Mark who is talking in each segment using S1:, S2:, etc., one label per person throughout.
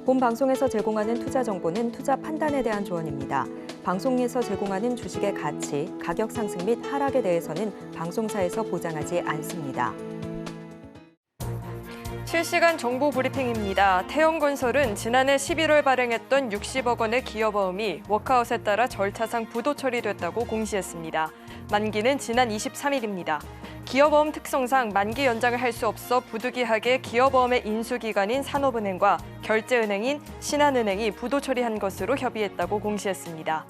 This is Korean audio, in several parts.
S1: 본 방송에서 제공하는 투자 정보는 투자 판단에 대한 조언입니다. 방송에서 제공하는 주식의 가치, 가격 상승 및 하락에 대해서는 방송사에서 보장하지 않습니다.
S2: 실시간 정보 브리핑입니다. 태영건설은 지난해 11월 발행했던 60억 원의 기업어음이 워크아웃에 따라 절차상 부도 처리됐다고 공시했습니다. 만기는 지난 23일입니다. 기업어음 특성상 만기 연장을 할 수 없어 부득이하게 기업어음의 인수기관인 산업은행과 결제은행인 신한은행이 부도 처리한 것으로 협의했다고 공시했습니다.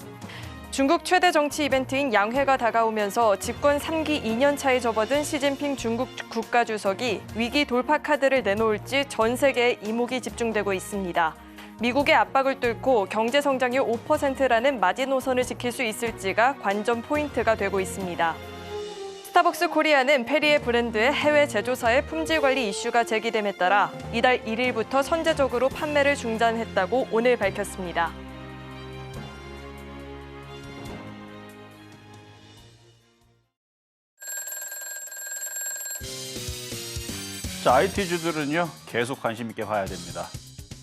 S2: 중국 최대 정치 이벤트인 양회가 다가오면서 집권 3기 2년 차에 접어든 시진핑 중국 국가주석이 위기 돌파 카드를 내놓을지 전 세계에 이목이 집중되고 있습니다. 미국의 압박을 뚫고 경제 성장률 5%라는 마지노선을 지킬 수 있을지가 관전 포인트가 되고 있습니다. 스타벅스 코리아는 페리의 브랜드의 해외 제조사의 품질 관리 이슈가 제기됨에 따라 이달 1일부터 선제적으로 판매를 중단했다고 오늘 밝혔습니다.
S3: 자, IT주들은요, 계속 관심 있게 봐야 됩니다.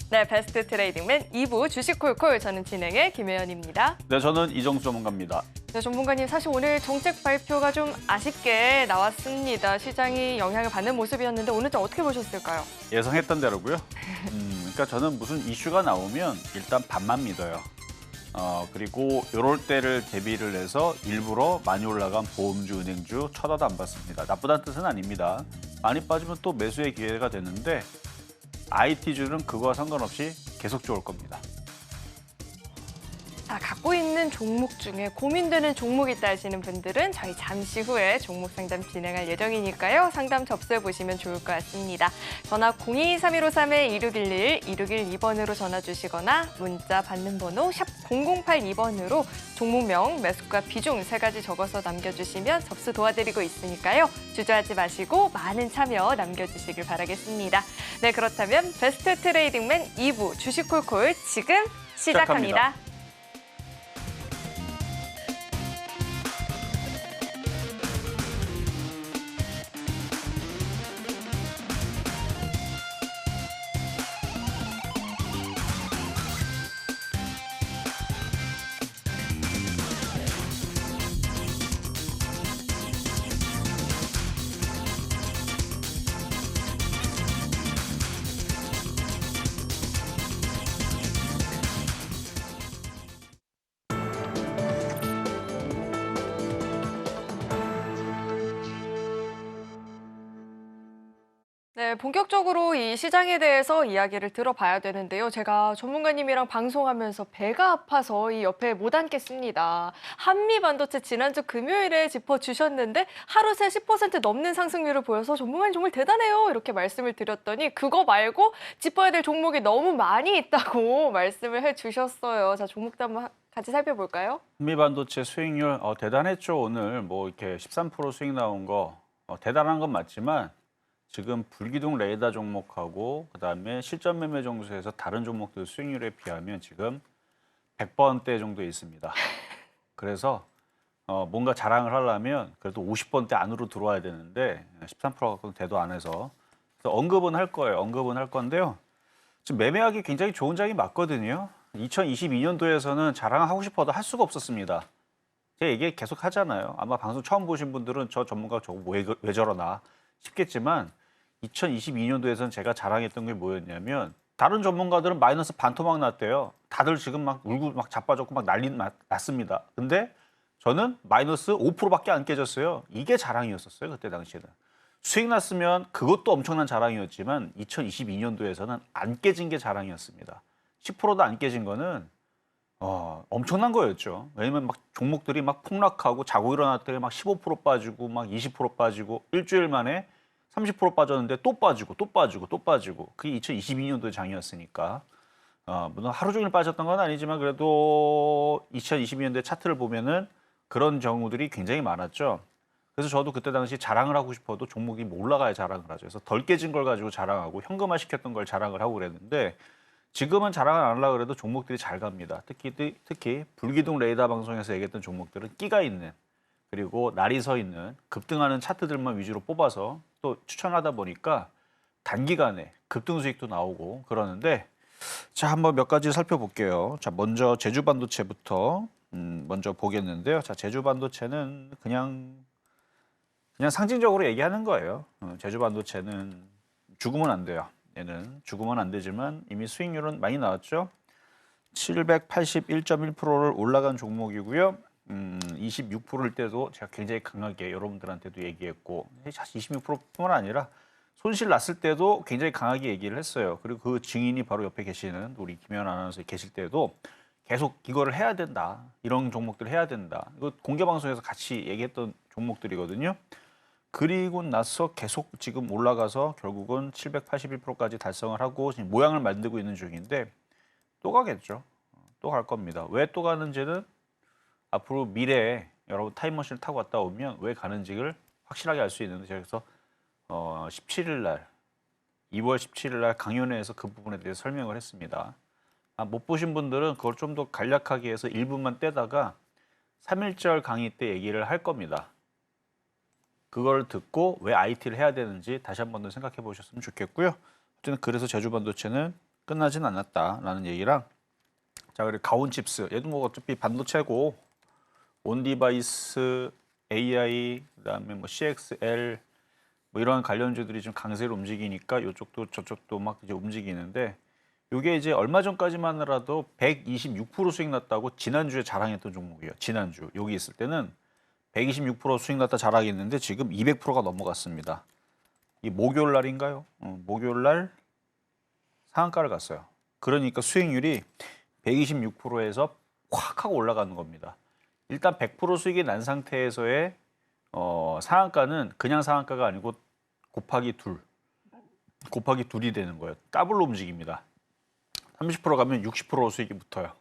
S2: 네, 베스트 트레이딩맨 2부 주식콜콜, 저는 진행의 김혜연입니다.
S3: 네, 저는 이정수 전문가입니다.
S2: 네, 전문가님, 사실 오늘 정책 발표가 좀 아쉽게 나왔습니다. 시장이 영향을 받는 모습이었는데 오늘 좀 어떻게 보셨을까요?
S3: 예상했던 대로고요. 그러니까 저는 무슨 이슈가 나오면 일단 반만 믿어요. 그리고 이럴 때를 대비를 해서 일부러 많이 올라간 보험주, 은행주 쳐다도 안 봤습니다. 나쁘다는 뜻은 아닙니다. 많이 빠지면 또 매수의 기회가 되는데 IT주는 그거와 상관없이 계속 좋을 겁니다.
S2: 자, 갖고 있는 종목 중에 고민되는 종목이 있다 하시는 분들은 저희 잠시 후에 종목 상담 진행할 예정이니까요. 상담 접수해 보시면 좋을 것 같습니다. 전화 02-3153-2611, 2612번으로 전화 주시거나 문자 받는 번호 샵 0082번으로 종목명, 매수가, 비중 3가지 적어서 남겨주시면 접수 도와드리고 있으니까요. 주저하지 마시고 많은 참여 남겨주시길 바라겠습니다. 네, 그렇다면 베스트 트레이딩맨 2부 주식콜콜 지금 시작합니다. 네, 본격적으로 이 시장에 대해서 이야기를 들어봐야 되는데요. 제가 전문가님이랑 방송하면서 배가 아파서 이 옆에 못 앉겠습니다. 한미반도체 지난주 금요일에 짚어주셨는데 하루 새 10% 넘는 상승률을 보여서 전문가님 정말 대단해요. 이렇게 말씀을 드렸더니 그거 말고 짚어야 될 종목이 너무 많이 있다고 말씀을 해주셨어요. 자, 종목도 한번 같이 살펴볼까요?
S3: 한미반도체 수익률 대단했죠. 오늘 뭐 이렇게 13% 수익 나온 거 대단한 건 맞지만 지금 불기둥 레이더 종목하고 그다음에 실전 매매 정수에서 다른 종목들 수익률에 비하면 지금 100번대 정도 있습니다. 그래서 뭔가 자랑을 하려면 그래도 50번대 안으로 들어와야 되는데 13% 갖고는 대도 안 해서 그래서 언급은 할 거예요. 언급은 할 건데요. 지금 매매하기 굉장히 좋은 장이 맞거든요. 2022년도에서는 자랑하고 싶어도 할 수가 없었습니다. 제가 얘기 계속 하잖아요. 아마 방송 처음 보신 분들은 저 전문가 저거 왜 저러나 싶겠지만 2022년도에서는 제가 자랑했던 게 뭐였냐면 다른 전문가들은 마이너스 반토막 났대요. 다들 지금 막 울고 막 자빠졌고 막 난리 났습니다. 근데 저는 마이너스 5%밖에 안 깨졌어요. 이게 자랑이었었어요. 그때 당시에는. 수익 났으면 그것도 엄청난 자랑이었지만 2022년도에서는 안 깨진 게 자랑이었습니다. 10%도 안 깨진 거는 엄청난 거였죠. 왜냐면 막 종목들이 막 폭락하고 자고 일어났더니 막 15% 빠지고 막 20% 빠지고 일주일 만에 30% 빠졌는데 또 빠지고 또 빠지고 또 빠지고 그게 2022년도의 장이었으니까 물론 하루 종일 빠졌던 건 아니지만 그래도 2022년도의 차트를 보면은 그런 경우들이 굉장히 많았죠. 그래서 저도 그때 당시 자랑을 하고 싶어도 종목이 뭐 올라가야 자랑을 하죠. 그래서 덜 깨진 걸 가지고 자랑하고 현금화 시켰던 걸 자랑을 하고 그랬는데 지금은 자랑을 안 하려고 해도 종목들이 잘 갑니다. 특히 불기둥 레이더 방송에서 얘기했던 종목들은 끼가 있는 그리고 날이 서 있는 급등하는 차트들만 위주로 뽑아서 또 추천하다 보니까 단기간에 급등 수익도 나오고 그러는데 자, 한번 몇 가지 살펴볼게요. 자, 먼저 제주 반도체부터 먼저 보겠는데요. 자, 제주 반도체는 그냥 상징적으로 얘기하는 거예요. 제주 반도체는 죽으면 안 돼요. 얘는 죽으면 안 되지만 이미 수익률은 많이 나왔죠. 781.1%를 올라간 종목이고요. 26%일 때도 제가 굉장히 강하게 여러분들한테도 얘기했고, 사실 26%뿐만 아니라 손실 났을 때도 굉장히 강하게 얘기를 했어요. 그리고 그 증인이 바로 옆에 계시는 우리 김현 아나운서 계실 때도 계속 이거를 해야 된다. 이런 종목들 해야 된다. 이거 공개 방송에서 같이 얘기했던 종목들이거든요. 그리고 나서 계속 지금 올라가서 결국은 781%까지 달성을 하고 지금 모양을 만들고 있는 중인데 또 가겠죠. 또 갈 겁니다. 왜 또 가는지는 앞으로 미래에 여러분 타임머신을 타고 갔다 오면 왜 가는지를 확실하게 알 수 있는데 제가 그래서 17일 날 2월 17일 날 강연회에서 그 부분에 대해서 설명을 했습니다. 못 보신 분들은 그걸 좀 더 간략하게 해서 1분만 떼다가 3.1절 강의 때 얘기를 할 겁니다. 그걸 듣고 왜 IT를 해야 되는지 다시 한 번 더 생각해 보셨으면 좋겠고요. 어쨌든 그래서 제주 반도체는 끝나진 않았다라는 얘기랑 자, 그리고 가온칩스 얘도 뭐 어차피 반도체고 온디바이스, AI, 그다음에 뭐 CXL 뭐 이런 관련주들이 좀 강세로 움직이니까 이쪽도 저쪽도 막 이제 움직이는데 이게 이제 얼마 전까지만 하더라도 126% 수익 났다고 지난주에 자랑했던 종목이에요. 지난주 여기 있을 때는 126% 수익 났다 자랑했는데 지금 200%가 넘어갔습니다. 이 목요일 날인가요? 목요일 날 상한가를 갔어요. 그러니까 수익률이 126%에서 확 하고 올라가는 겁니다. 일단 100% 수익이 난 상태에서의 상한가는 그냥 상한가가 아니고 곱하기 2이 되는 거예요. 더블로 움직입니다. 30% 가면 60% 수익이 붙어요.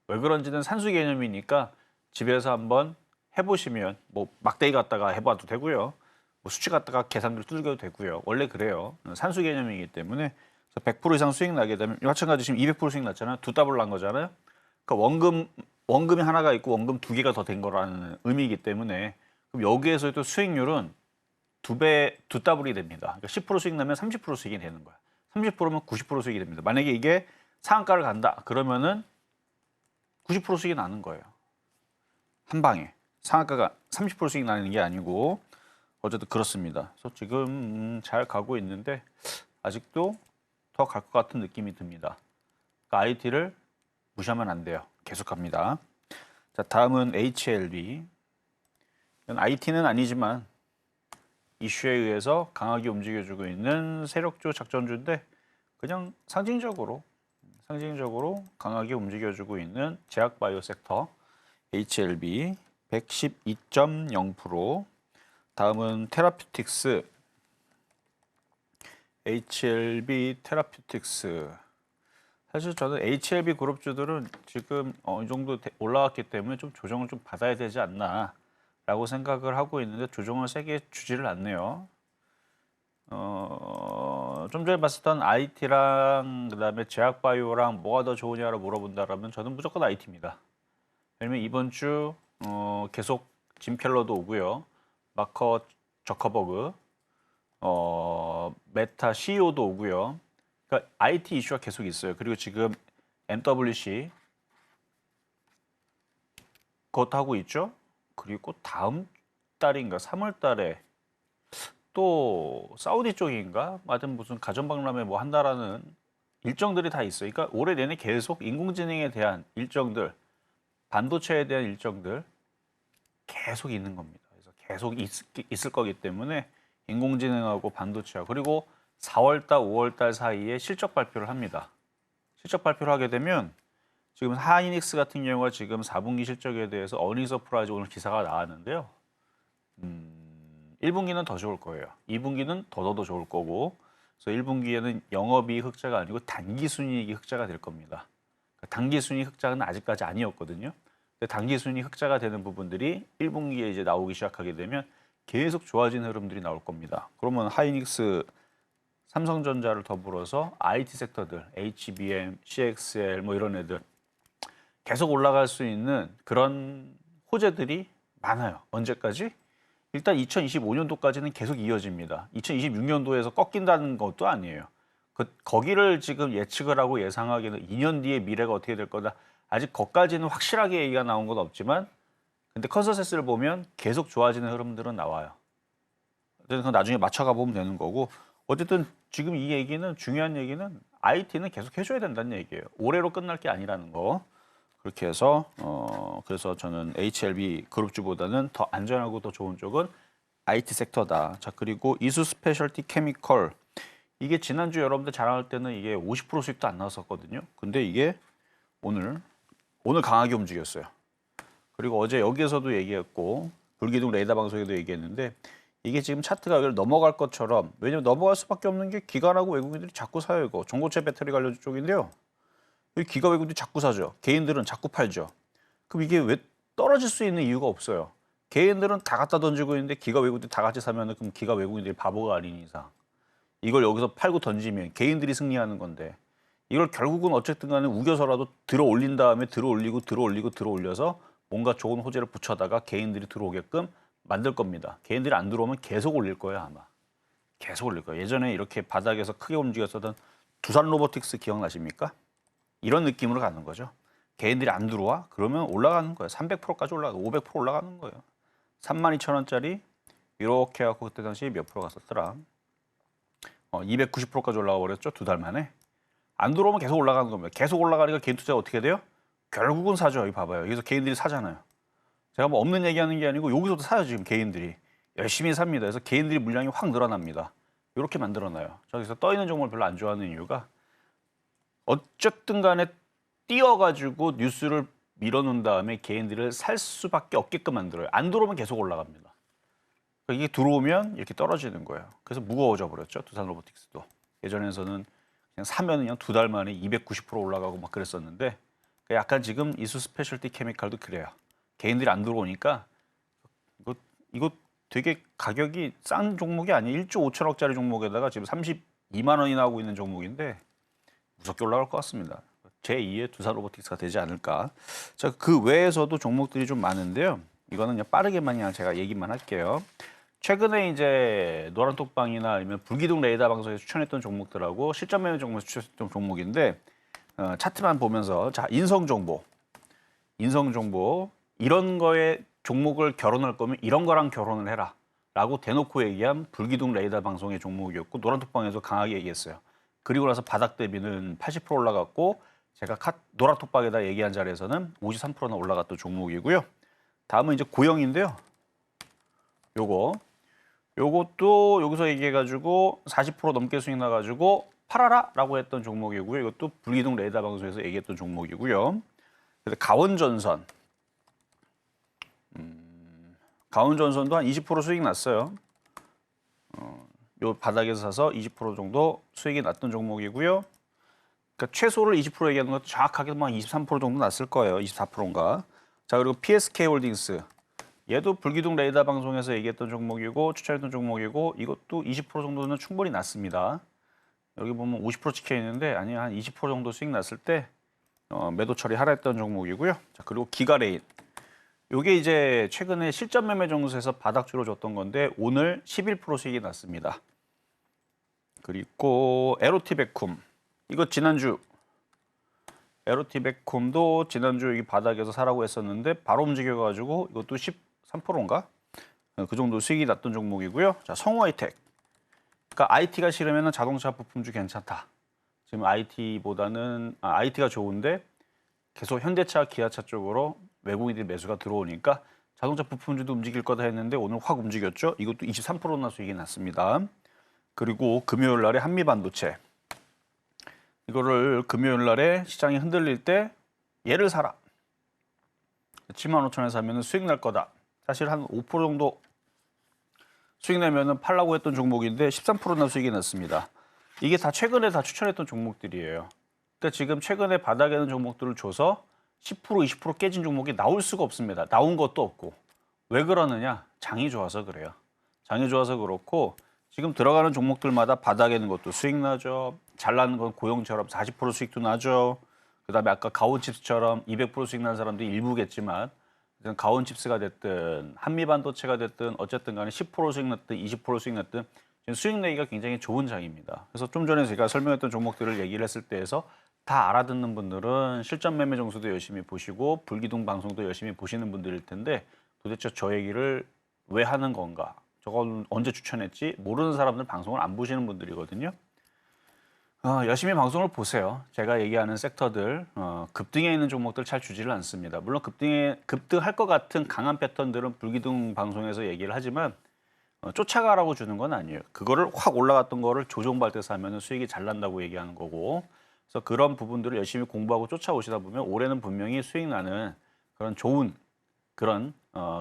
S3: 왜 그런지는 산수 개념이니까 집에서 한번 해보시면 뭐 막대기 갖다가 해봐도 되고요. 뭐 수치 갖다가 계산기를 두들겨도 되고요. 원래 그래요. 산수 개념이기 때문에 100% 이상 수익 나게 되면 마찬가지 지금 200% 수익 났잖아요. 두 더블 난 거잖아요. 그러니까 원금이 하나가 있고 원금 두 개가 더 된 거라는 의미이기 때문에 그럼 여기에서도 수익률은 두 더블이 됩니다. 그러니까 10% 수익 나면 30% 수익이 되는 거야. 30%면 90% 수익이 됩니다. 만약에 이게 상한가를 간다 그러면은 90% 수익이 나는 거예요. 한 방에 상한가가 30% 수익 나는 게 아니고 어쨌든 그렇습니다. 그래서 지금 잘 가고 있는데 아직도 더 갈 것 같은 느낌이 듭니다. 그러니까 IT를 무시하면 안 돼요. 계속 갑니다. 자, 다음은 HLB. 이건 IT는 아니지만 이슈에 의해서 강하게 움직여주고 있는 세력주 작전주인데 그냥 상징적으로 강하게 움직여주고 있는 제약바이오 섹터 HLB 112.0%. 다음은 테라퓨틱스 HLB 테라퓨틱스. 사실 저는 HLB 그룹주들은 지금 이 정도 올라왔기 때문에 좀 조정을 좀 받아야 되지 않나라고 생각을 하고 있는데 조정을 세게 주지를 않네요. 좀 전에 봤었던 IT랑 그다음에 제약바이오랑 뭐가 더 좋으냐고 물어본다라면 저는 무조건 IT입니다. 왜냐면 이번 주 계속 짐 켈러도 오고요. 마커 저커버그, 메타 CEO도 오고요. 그러니까 IT 이슈가 계속 있어요. 그리고 지금 MWC 그것도 하고 있죠. 그리고 다음 달인가 3월 달에 또 사우디 쪽인가 하여튼 무슨 가전박람회 뭐 한다라는 일정들이 다 있어요. 그러니까 올해 내내 계속 인공지능에 대한 일정들, 반도체에 대한 일정들 계속 있는 겁니다. 그래서 계속 있을 거기 때문에 인공지능하고 반도체하고 그리고 4월 달, 5월 달 사이에 실적 발표를 합니다. 실적 발표를 하게 되면 지금 하이닉스 같은 경우가 지금 4분기 실적에 대해서 어닝 서프라이즈 오늘 기사가 나왔는데요. 1분기는 더 좋을 거예요. 2분기는 더 좋을 거고 그래서 1분기에는 영업이익 흑자가 아니고 단기순이익이 흑자가 될 겁니다. 단기순이익 흑자는 아직까지 아니었거든요. 근데 단기순이익 흑자가 되는 부분들이 1분기에 이제 나오기 시작하게 되면 계속 좋아지는 흐름들이 나올 겁니다. 그러면 하이닉스, 삼성전자를 더불어서 IT 섹터들, HBM, CXL 뭐 이런 애들 계속 올라갈 수 있는 그런 호재들이 많아요. 언제까지? 일단 2025년도까지는 계속 이어집니다. 2026년도에서 꺾인다는 것도 아니에요. 거기를 지금 예측을 하고 예상하기는 2년 뒤에 미래가 어떻게 될 거다. 아직 거기까지는 확실하게 얘기가 나온 건 없지만 근데 컨센서스를 보면 계속 좋아지는 흐름들은 나와요. 그래서 나중에 맞춰가 보면 되는 거고 어쨌든 지금 이 얘기는 중요한 얘기는 IT는 계속 해줘야 된다는 얘기예요. 올해로 끝날 게 아니라는 거. 그렇게 해서 그래서 저는 HLB 그룹주보다는 더 안전하고 더 좋은 쪽은 IT 섹터다. 자 그리고 이수 스페셜티 케미컬 이게 지난주 여러분들 자랑할 때는 이게 50% 수익도 안 나왔었거든요. 근데 이게 오늘 강하게 움직였어요. 그리고 어제 여기에서도 얘기했고 불기둥 레이더 방송에도 얘기했는데 이게 지금 차트가 여기를 넘어갈 것처럼 왜냐면 넘어갈 수밖에 없는 게 기관하고 외국인들이 자꾸 사요. 이거 전고체 배터리 관련 쪽인데요. 여기 기관 외국인들이 자꾸 사죠. 개인들은 자꾸 팔죠. 그럼 이게 왜 떨어질 수 있는 이유가 없어요. 개인들은 다 갖다 던지고 있는데 기관 외국인들이 다 같이 사면 그럼 기관 외국인들이 바보가 아닌 이상 이걸 여기서 팔고 던지면 개인들이 승리하는 건데 이걸 결국은 어쨌든 간에 우겨서라도 들어 올린 다음에 들어 올려서 뭔가 좋은 호재를 붙여다가 개인들이 들어오게끔 만들 겁니다. 개인들이 안 들어오면 계속 올릴 거예요, 아마. 계속 올릴 거예요. 예전에 이렇게 바닥에서 크게 움직였었던 두산 로보틱스 기억나십니까? 이런 느낌으로 가는 거죠. 개인들이 안 들어와? 그러면 올라가는 거예요. 300%까지 올라가고 500% 올라가는 거예요. 32,000원짜리 이렇게 해갖고 그때 당시 몇 프로 갔었더라? 290%까지 올라가 버렸죠. 2달 만에. 안 들어오면 계속 올라가는 겁니다. 계속 올라가니까 개인 투자가 어떻게 돼요? 결국은 사죠. 여기 봐봐요. 여기서 개인들이 사잖아요. 제가 뭐 없는 얘기하는 게 아니고 여기서도 사요. 지금 개인들이. 열심히 삽니다. 그래서 개인들이 물량이 확 늘어납니다. 이렇게 만들어놔요. 저기서 떠있는 종목을 별로 안 좋아하는 이유가 어쨌든 간에 띄어가지고 뉴스를 밀어놓은 다음에 개인들을 살 수밖에 없게끔 만들어요. 안 들어오면 계속 올라갑니다. 그러니까 이게 들어오면 이렇게 떨어지는 거예요. 그래서 무거워져 버렸죠. 두산 로보틱스도. 예전에서는 그냥 사면 그냥 2달 만에 290% 올라가고 막 그랬었는데 약간 지금 이수 스페셜티 케미칼도 그래요. 개인들이 안 들어오니까 이거 되게 가격이 싼 종목이 아니에요. 1조 5천억짜리 종목에다가 지금 32만 원이 나오고 있는 종목인데 무섭게 올라갈 것 같습니다. 제2의 두산 로보틱스가 되지 않을까. 자, 그 외에서도 종목들이 좀 많은데요. 이거는 그냥 빠르게만 그냥 제가 얘기만 할게요. 최근에 이제 노란톡방이나 아니면 불기둥 레이더 방송에서 추천했던 종목들하고 실전 매매 종목에서 추천했던 종목인데 차트만 보면서 자 인성정보 이런 거에 종목을 결혼할 거면 이런 거랑 결혼을 해라 라고 대놓고 얘기한 불기둥 레이더 방송의 종목이었고 노란톡방에서 강하게 얘기했어요. 그리고 나서 바닥 대비는 80% 올라갔고 제가 노란톡방에다 얘기한 자리에서는 53%나 올라갔던 종목이고요. 다음은 이제 고영인데요. 요것도 여기서 얘기해가지고 40% 넘게 수익 나가지고 팔아라라고 했던 종목이고요. 이것도 불기둥 레이더 방송에서 얘기했던 종목이고요. 그래서 가온전선도 한 20% 수익 났어요. 요 바닥에서 사서 20% 정도 수익이 났던 종목이고요. 그러니까 최소를 20% 얘기하는 것도 정확하게 막 23% 정도 났을 거예요. 24%인가. 자 그리고 PSK 홀딩스. 얘도 불기둥 레이더 방송에서 얘기했던 종목이고 추천했던 종목이고 이것도 20% 정도는 충분히 났습니다. 여기 보면 50% 찍혀 있는데 아니 한 20% 정도 수익 났을 때 매도 처리하라 했던 종목이고요. 자 그리고 기가레인. 요게 이제 최근에 실전 매매 정수에서 바닥주로 줬던 건데 오늘 11% 수익이 났습니다. 그리고 에로티베쿰. 이거 지난주 에로티베쿰도 지난주 여기 바닥에서 사라고 했었는데 바로 움직여가지고 이것도 13%인가? 그 정도 수익이 났던 종목이고요. 자, 성우하이텍. 그러니까 IT가 싫으면 자동차 부품주 괜찮다. 지금 IT가 좋은데 계속 현대차, 기아차 쪽으로 외국인들이 매수가 들어오니까 자동차 부품주도 움직일 거다 했는데 오늘 확 움직였죠. 이것도 23%나 수익이 났습니다. 그리고 금요일 날에 한미반도체. 이거를 금요일 날에 시장이 흔들릴 때 얘를 사라. 75,000원에 사면 수익 날 거다. 사실 한 5% 정도 수익 내면 팔라고 했던 종목인데 13%나 수익이 났습니다. 이게 다 최근에 다 추천했던 종목들이에요. 그러니까 지금 최근에 바닥에 있는 종목들을 줘서 10% 20% 깨진 종목이 나올 수가 없습니다. 나온 것도 없고. 왜 그러느냐? 장이 좋아서 그래요. 장이 좋아서 그렇고 지금 들어가는 종목들마다 바닥에 있는 것도 수익 나죠. 잘 나는 건 고영처럼 40% 수익도 나죠. 그다음에 아까 가온칩스처럼 200% 수익 나는 사람들이 일부겠지만 가온칩스가 됐든 한미반도체가 됐든 어쨌든 간에 10% 수익 났든 20% 수익 났든 지금 수익 내기가 굉장히 좋은 장입니다. 그래서 좀 전에 제가 설명했던 종목들을 얘기를 했을 때에서 다 알아듣는 분들은 실전 매매 정수도 열심히 보시고 불기둥 방송도 열심히 보시는 분들일 텐데 도대체 저 얘기를 왜 하는 건가? 저건 언제 추천했지? 모르는 사람들 방송을 안 보시는 분들이거든요. 열심히 방송을 보세요. 제가 얘기하는 섹터들 급등해 있는 종목들 잘 주지를 않습니다. 물론 급등할 것 같은 강한 패턴들은 불기둥 방송에서 얘기를 하지만 쫓아가라고 주는 건 아니에요. 그거를 확 올라갔던 거를 조정받을 때 사면 수익이 잘 난다고 얘기하는 거고, 그래서 그런 부분들을 열심히 공부하고 쫓아오시다 보면 올해는 분명히 수익 나는 그런 좋은 그런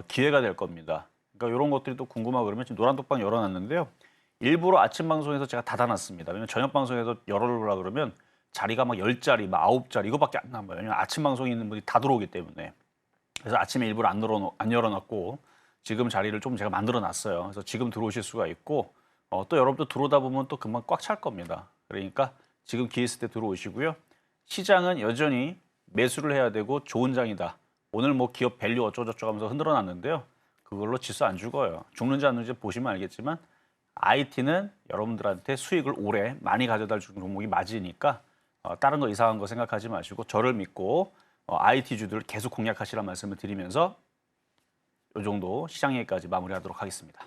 S3: 기회가 될 겁니다. 그러니까 이런 것들이 또 궁금하고 그러면 지금 노란톡방 열어놨는데요. 일부러 아침 방송에서 제가 닫아놨습니다. 왜냐면 저녁 방송에서 열어보려고 그러면 자리가 막 10자리, 막 9자리 이거밖에 안 남아요. 왜냐면 아침 방송에 있는 분이 다 들어오기 때문에. 그래서 아침에 일부러 안 열어놨고 지금 자리를 좀 제가 만들어놨어요. 그래서 지금 들어오실 수가 있고 또 여러분도 들어오다 보면 또 금방 꽉 찰 겁니다. 그러니까 지금 기회 있을 때 들어오시고요. 시장은 여전히 매수를 해야 되고 좋은 장이다. 오늘 뭐 기업 밸류 어쩌고저쩌고 하면서 흔들어놨는데요. 그걸로 지수 안 죽어요. 죽는지 안 죽는지 보시면 알겠지만 IT는 여러분들한테 수익을 오래 많이 가져다 줄 종목이 맞으니까 다른 거 이상한 거 생각하지 마시고 저를 믿고 IT주들을 계속 공략하시라는 말씀을 드리면서 이 정도 시장 얘기까지 마무리하도록 하겠습니다.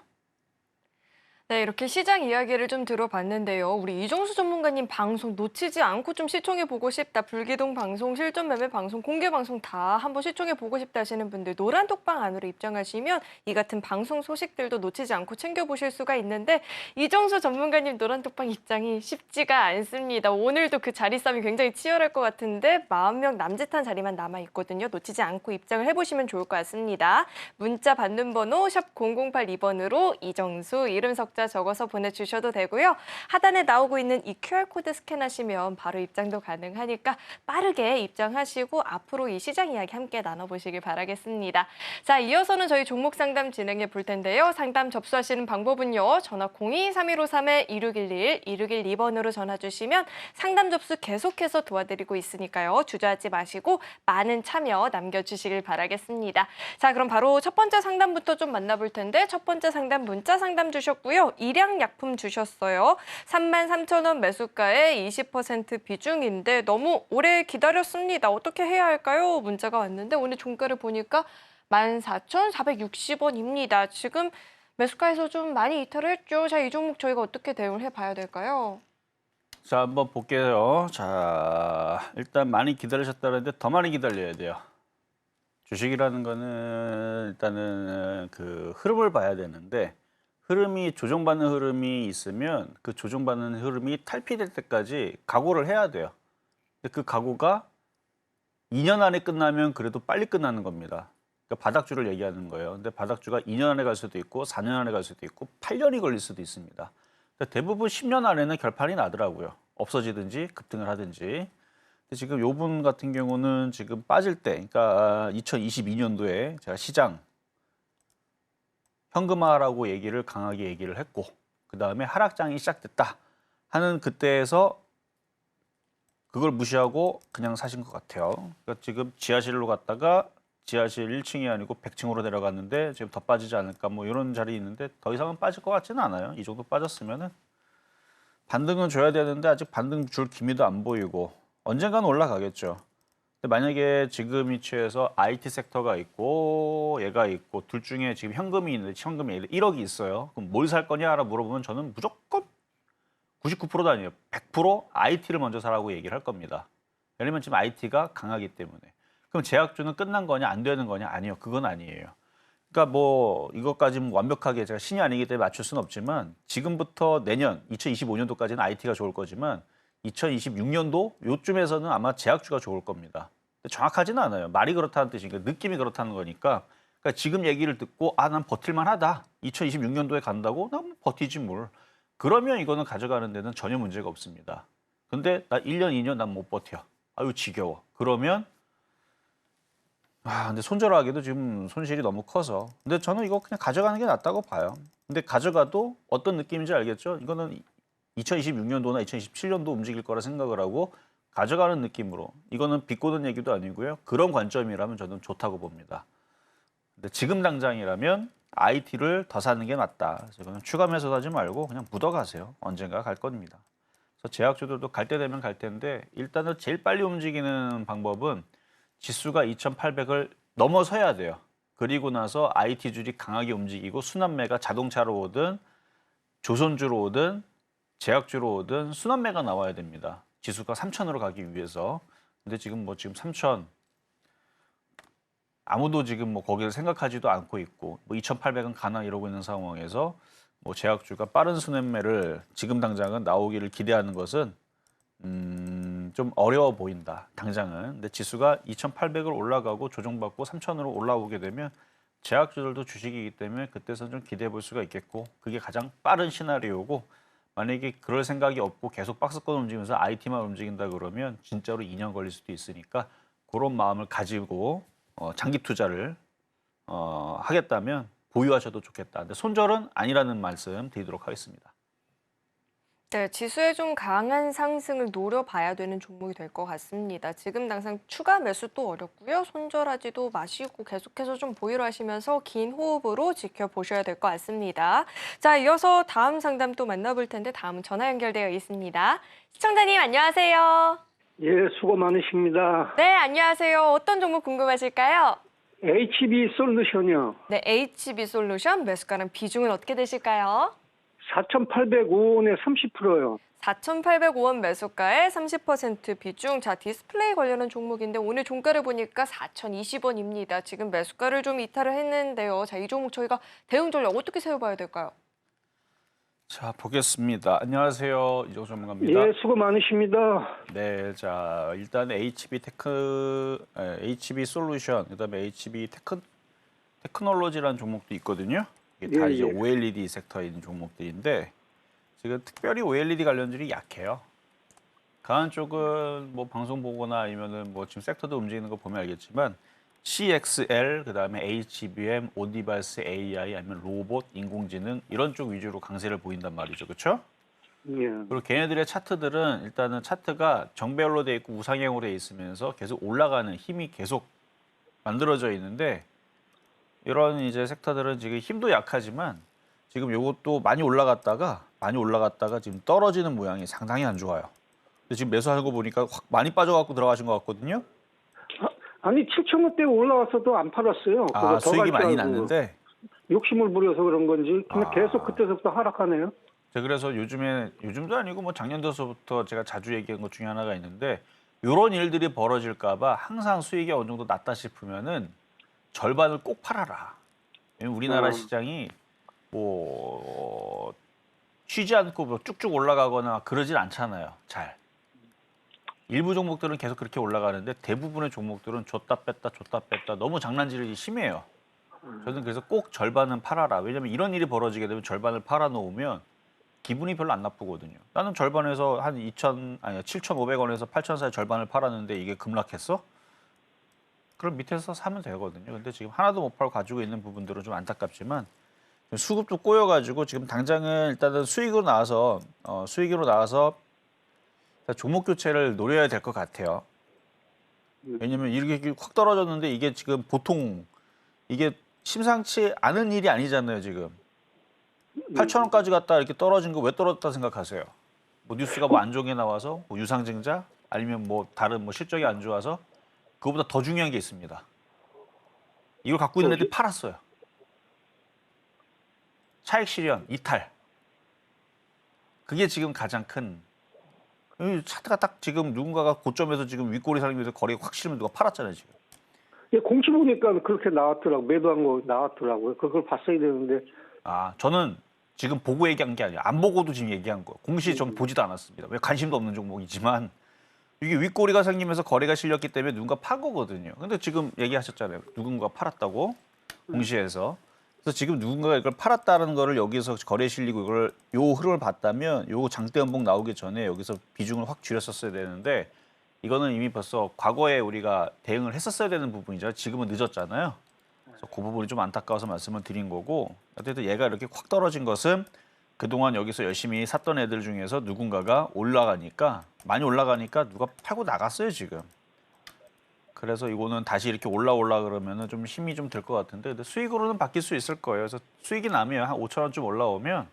S2: 네, 이렇게 시장 이야기를 좀 들어봤는데요. 우리 이정수 전문가님 방송 놓치지 않고 좀 시청해보고 싶다. 불기둥 방송, 실전 매매 방송, 공개 방송 다 한번 시청해보고 싶다 하시는 분들 노란톡방 안으로 입장하시면 이 같은 방송 소식들도 놓치지 않고 챙겨보실 수가 있는데 이정수 전문가님 노란톡방 입장이 쉽지가 않습니다. 오늘도 그 자리 싸움이 굉장히 치열할 것 같은데 40명 남짓한 자리만 남아있거든요. 놓치지 않고 입장을 해보시면 좋을 것 같습니다. 문자 받는 번호 샵 0082번으로 이정수 이름 석 적어서 보내주셔도 되고요. 하단에 나오고 있는 이 QR코드 스캔하시면 바로 입장도 가능하니까 빠르게 입장하시고 앞으로 이 시장 이야기 함께 나눠보시길 바라겠습니다. 자, 이어서는 저희 종목 상담 진행해 볼 텐데요. 상담 접수하시는 방법은요. 전화 02-315-2611, 2612번으로 전화 주시면 상담 접수 계속해서 도와드리고 있으니까요. 주저하지 마시고 많은 참여 남겨주시길 바라겠습니다. 자, 그럼 바로 첫 번째 상담부터 좀 만나볼 텐데 첫 번째 상담 문자 상담 주셨고요. 일양약품 주셨어요. 33,000원 매수가에 20% 비중인데 너무 오래 기다렸습니다. 어떻게 해야 할까요? 문자가 왔는데 오늘 종가를 보니까 14,460원입니다. 지금 매수가에서 좀 많이 이탈을 했죠. 자, 이 종목 저희가 어떻게 대응을 해봐야 될까요?
S3: 자, 한번 볼게요. 자, 일단 많이 기다리셨다는데 더 많이 기다려야 돼요. 주식이라는 거는 일단은 그 흐름을 봐야 되는데 흐름이 조정받는 흐름이 있으면 그 조정받는 흐름이 탈피될 때까지 각오를 해야 돼요. 근데 그 각오가 2년 안에 끝나면 그래도 빨리 끝나는 겁니다. 그러니까 바닥주를 얘기하는 거예요. 근데 바닥주가 2년 안에 갈 수도 있고 4년 안에 갈 수도 있고 8년이 걸릴 수도 있습니다. 대부분 10년 안에는 결판이 나더라고요. 없어지든지 급등을 하든지. 근데 지금 요분 같은 경우는 지금 빠질 때, 그러니까 2022년도에 제가 시장 현금화라고 얘기를 강하게 얘기를 했고 그 다음에 하락장이 시작됐다 하는 그때에서 그걸 무시하고 그냥 사신 것 같아요. 그러니까 지금 지하실로 갔다가 지하실 1층이 아니고 100층으로 내려갔는데 지금 더 빠지지 않을까 뭐 이런 자리 있는데 더 이상은 빠질 것 같지는 않아요. 이 정도 빠졌으면은 반등은 줘야 되는데 아직 반등 줄 기미도 안 보이고 언젠가는 올라가겠죠. 근데 만약에 지금 위치에서 IT 섹터가 있고 얘가 있고 둘 중에 지금 현금이 있는데 현금이 1억이 있어요. 그럼 뭘 살 거냐라 물어보면 저는 무조건 99%도 아니에요. 100% IT를 먼저 사라고 얘기를 할 겁니다. 왜냐면 지금 IT가 강하기 때문에. 그럼 제약주는 끝난 거냐 안 되는 거냐? 아니요. 그건 아니에요. 그러니까 뭐 이것까지 완벽하게 제가 신이 아니기 때문에 맞출 수는 없지만 지금부터 내년 2025년도까지는 IT가 좋을 거지만 2026년도 요쯤에서는 아마 제약주가 좋을 겁니다. 정확하지는 않아요. 말이 그렇다는 뜻이니까 느낌이 그렇다는 거니까. 그러니까 지금 얘기를 듣고 난 버틸만 하다. 2026년도에 간다고? 난 버티지 뭘. 그러면 이거는 가져가는 데는 전혀 문제가 없습니다. 근데 나 1년, 2년 난 못 버텨. 아유 지겨워. 그러면 근데 손절하기도 지금 손실이 너무 커서. 근데 저는 이거 그냥 가져가는 게 낫다고 봐요. 근데 가져가도 어떤 느낌인지 알겠죠? 이거는 2026년도나 2027년도 움직일 거라 생각을 하고 가져가는 느낌으로. 이거는 비꼬는 얘기도 아니고요. 그런 관점이라면 저는 좋다고 봅니다. 근데 지금 당장이라면 IT를 더 사는 게 맞다. 그래서 추가 매수하지 말고 그냥 묻어가세요. 언젠가 갈 겁니다. 그래서 제약주들도 갈 때 되면 갈 텐데 일단은 제일 빨리 움직이는 방법은 지수가 2,800을 넘어서야 돼요. 그리고 나서 IT주들이 강하게 움직이고 순환매가 자동차로 오든 조선주로 오든 제약주로 오든 순환매가 나와야 됩니다. 지수가 3,000으로 가기 위해서. 근데 지금 3,000 아무도 지금 거기를 생각하지도 않고 있고 2,800은 가나 이러고 있는 상황에서 제약주가 빠른 순환매를 지금 당장은 나오기를 기대하는 것은 좀 어려워 보인다. 당장은. 근데 지수가 2,800을 올라가고 조정받고 3,000으로 올라오게 되면 제약주들도 주식이기 때문에 그때선 좀 기대해 볼 수가 있겠고 그게 가장 빠른 시나리오고 만약에 그럴 생각이 없고 계속 박스권 움직이면서 IT만 움직인다 그러면 진짜로 2년 걸릴 수도 있으니까 그런 마음을 가지고 장기 투자를 하겠다면 보유하셔도 좋겠다. 근데 손절은 아니라는 말씀 드리도록 하겠습니다.
S2: 네, 지수의 좀 강한 상승을 노려봐야 되는 종목이 될 것 같습니다. 지금 당장 추가 매수도 어렵고요. 손절하지도 마시고 계속해서 좀 보유를 하시면서 긴 호흡으로 지켜보셔야 될 것 같습니다. 자, 이어서 다음 상담 또 만나볼 텐데 다음은 전화 연결되어 있습니다. 시청자님 안녕하세요.
S4: 예, 수고 많으십니다.
S2: 네, 안녕하세요. 어떤 종목 궁금하실까요?
S4: HB 솔루션이요.
S2: 네, HB 솔루션 매수가랑 비중은 어떻게 되실까요?
S4: 4,805원에 30%요.
S2: 4,805원 매수가에 30% 비중. 자, 디스플레이 관련한 종목인데 오늘 종가를 보니까 4,020원입니다. 지금 매수가를 좀 이탈을 했는데요. 자, 이 종목 저희가 대응 전략 어떻게 세워봐야 될까요?
S3: 자, 보겠습니다. 안녕하세요. 이종 전문가입니다.
S4: 예, 수고 많으십니다.
S3: 네, 자 일단 HB 솔루션, 그다음에 HB 테크놀로지라는 종목도 있거든요. 이게 다
S4: 예,
S3: 이제
S4: 예.
S3: OLED 섹터에 있는 종목들인데 지금 특별히 OLED 관련들이 약해요. 강한 쪽은 방송 보거나 아니면은 지금 섹터도 움직이는 거 보면 알겠지만 CXL, 그다음에 HBM, 온디바이스 AI 아니면 로봇, 인공지능 이런 쪽 위주로 강세를 보인단 말이죠, 그렇죠?
S4: 예.
S3: 그리고 걔네들의 차트들은 일단은 차트가 정배열로 돼 있고 우상향으로 돼 있으면서 계속 올라가는 힘이 계속 만들어져 있는데 이런 이제 섹터들은 지금 힘도 약하지만 지금 요것도 많이 올라갔다가 지금 떨어지는 모양이 상당히 안 좋아요. 근데 지금 매수하는 거 보니까 확 많이 빠져갖고 들어가신 것 같거든요.
S4: 아니 7,000원대 올라와서도 안 팔았어요. 그거 더
S3: 수익이
S4: 갈 줄
S3: 많이
S4: 알고.
S3: 났는데
S4: 욕심을 부려서 그런 건지 근데 계속 그때서부터 하락하네요.
S3: 제가 그래서 요즘도 아니고 작년도서부터 제가 자주 얘기한 것 중에 하나가 있는데 이런 일들이 벌어질까 봐 항상 수익이 어느 정도 낮다 싶으면은 절반을 꼭 팔아라. 왜냐면 우리나라 시장이 쉬지 않고 쭉쭉 올라가거나 그러질 않잖아요. 잘. 일부 종목들은 계속 그렇게 올라가는데 대부분의 종목들은 줬다 뺐다 너무 장난질이 심해요. 저는 그래서 꼭 절반은 팔아라. 왜냐면 이런 일이 벌어지게 되면 절반을 팔아 놓으면 기분이 별로 안 나쁘거든요. 나는 절반에서 한 7,500원에서 8,000원 사이 절반을 팔았는데 이게 급락했어? 그럼 밑에서 사면 되거든요. 근데 지금 하나도 못 팔고 가지고 있는 부분들은 좀 안타깝지만 수급도 꼬여가지고 지금 당장은 일단은 수익으로 나와서 종목 교체를 노려야 될 것 같아요. 왜냐면 이렇게 확 떨어졌는데 이게 지금 보통 이게 심상치 않은 일이 아니잖아요, 지금. 8,000원까지 갔다 이렇게 떨어진 거 왜 떨어졌다 생각하세요? 뉴스가 안 좋은 게 나와서 유상증자 아니면 다른 실적이 안 좋아서 그거보다 더 중요한 게 있습니다. 이걸 갖고 있는 애들이 팔았어요. 차익 실현, 이탈. 그게 지금 가장 큰 차트가 딱 지금 누군가가 고점에서 지금 윗꼬리 살리면서 거리가 확 실으면 누가 팔았잖아요, 지금.
S4: 예, 공시 보니까 그렇게 나왔더라고. 매도한 거 나왔더라고요. 그걸 봤어야 되는데.
S3: 저는 지금 보고 얘기한 게 아니라 안 보고도 지금 얘기한 거예요. 공시 전 보지도 않았습니다. 왜 관심도 없는 종목이지만 이게 윗꼬리가 생기면서 거래가 실렸기 때문에 누군가 판 거거든요. 근데 지금 얘기하셨잖아요. 누군가 팔았다고 공시에서. 그래서 지금 누군가가 이걸 팔았다는 거를 여기서 거래 실리고 요 흐름을 봤다면 요 장대 연봉 나오기 전에 여기서 비중을 확 줄였었어야 되는데 이거는 이미 벌써 과거에 우리가 대응을 했었어야 되는 부분이죠. 지금은 늦었잖아요. 그래서 그 부분이 좀 안타까워서 말씀을 드린 거고 어쨌든 얘가 이렇게 확 떨어진 것은 그동안 여기서 열심히 샀던 애들 중에서 누군가가 많이 올라가니까 누가 팔고 나갔어요, 지금. 그래서 이거는 다시 이렇게 올라올라 그러면은 좀 힘이 좀 들 것 같은데, 근데 수익으로는 바뀔 수 있을 거예요. 그래서 수익이 나면 한 5천 원쯤 올라오면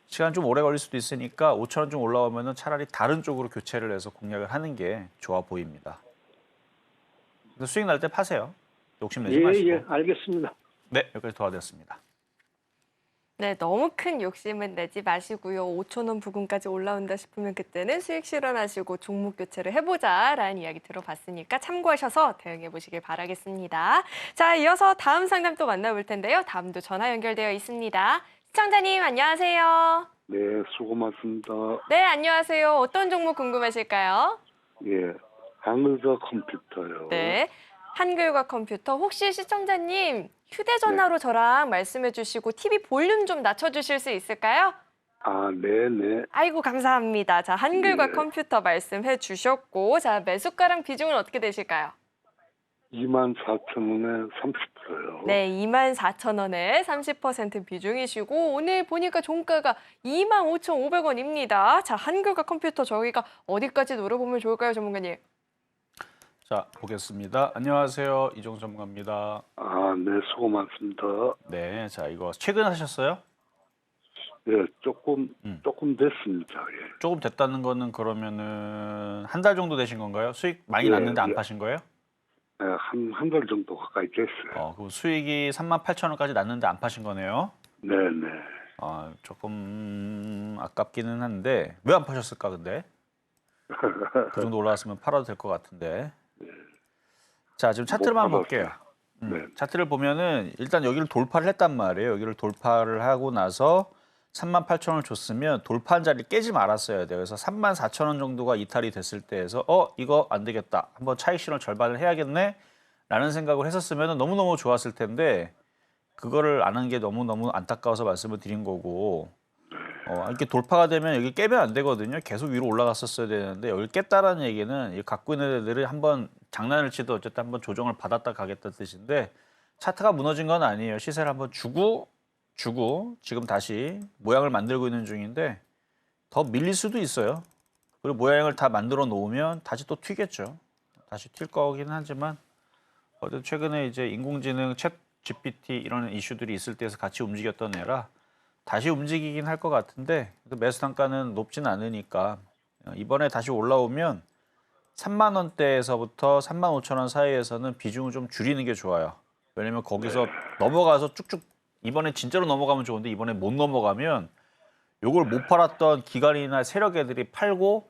S3: 시간 좀 오래 걸릴 수도 있으니까 5천 원쯤 올라오면은 차라리 다른 쪽으로 교체를 해서 공략을 하는 게 좋아 보입니다. 그래서 수익 날 때 파세요. 욕심내지 마시고.
S4: 예, 알겠습니다.
S3: 네, 여기까지 도와드렸습니다.
S2: 네, 너무 큰 욕심은 내지 마시고요. 5천 원 부근까지 올라온다 싶으면 그때는 수익 실현하시고 종목 교체를 해보자라는 이야기 들어봤으니까 참고하셔서 대응해 보시길 바라겠습니다. 자, 이어서 다음 상담 또 만나볼 텐데요. 다음도 전화 연결되어 있습니다. 시청자님 안녕하세요.
S5: 네, 수고 많습니다.
S2: 네, 안녕하세요. 어떤 종목 궁금하실까요?
S5: 예, 한글과 컴퓨터요.
S2: 네, 한글과 컴퓨터. 혹시 시청자님 휴대전화로 저랑 말씀해 주시고 TV 볼륨 좀 낮춰주실 수 있을까요?
S5: 아, 네네.
S2: 아이고 감사합니다. 자, 한글과
S5: 네.
S2: 컴퓨터 말씀해 주셨고, 자, 매수가랑 비중은 어떻게 되실까요?
S5: 24,000원에 30%요.
S2: 네, 24,000원에 30% 비중이시고 오늘 보니까 종가가 25,500원입니다. 자, 한글과 컴퓨터 저희가 어디까지 노려보면 좋을까요, 전문가님?
S3: 자, 보겠습니다. 안녕하세요. 이종수 전문가입니다.
S5: 아, 네, 수고 많습니다.
S3: 네, 자, 이거 최근 하셨어요?
S5: 예, 조금 됐습니다. 예.
S3: 조금 됐다는 거는 그러면은 한 달 정도 되신 건가요? 수익 많이
S5: 예,
S3: 났는데 안
S5: 예.
S3: 파신 거예요?
S5: 예, 한 달 정도 가까이 됐어요.
S3: 그럼 수익이 38,000원까지 났는데 안 파신 거네요.
S5: 네네.
S3: 조금 아깝기는 한데 왜 안 파셨을까 근데? 그 정도 올라왔으면 팔아도 될 것 같은데. 자, 지금 차트만
S5: 못
S3: 볼게요.
S5: 네.
S3: 차트를 보면은 일단 여기를 돌파를 했단 말이에요. 여기를 돌파를 하고 나서 38,000원을 줬으면 돌파한 자리를 깨지 말았어야 돼요. 그래서 34,000원 정도가 이탈이 됐을 때에서 이거 안 되겠다. 한번 차익 실현 절반을 해야겠네. 라는 생각을 했었으면 너무너무 좋았을 텐데 그거를 안 한 게 너무너무 안타까워서 말씀을 드린 거고 이렇게 돌파가 되면 여기 깨면 안 되거든요. 계속 위로 올라갔었어야 되는데 여기 깼다라는 얘기는 갖고 있는 애들이 한번 장난을 치도 어쨌든 한번 조정을 받았다 가겠다는 뜻인데 차트가 무너진 건 아니에요. 시세를 한번 주고 지금 다시 모양을 만들고 있는 중인데 더 밀릴 수도 있어요. 그리고 모양을 다 만들어 놓으면 다시 또 튀겠죠. 다시 튈 거긴 하지만 어쨌든 최근에 이제 인공지능 챗 GPT 이런 이슈들이 있을 때에서 같이 움직였던 애라 다시 움직이긴 할 것 같은데 매수 단가는 높진 않으니까 이번에 다시 올라오면 3만 원대에서부터 3만 5천 원 사이에서는 비중을 좀 줄이는 게 좋아요. 왜냐면 거기서 넘어가서 쭉쭉 이번에 진짜로 넘어가면 좋은데 이번에 못 넘어가면 요걸 못 팔았던 기관이나 세력 애들이 팔고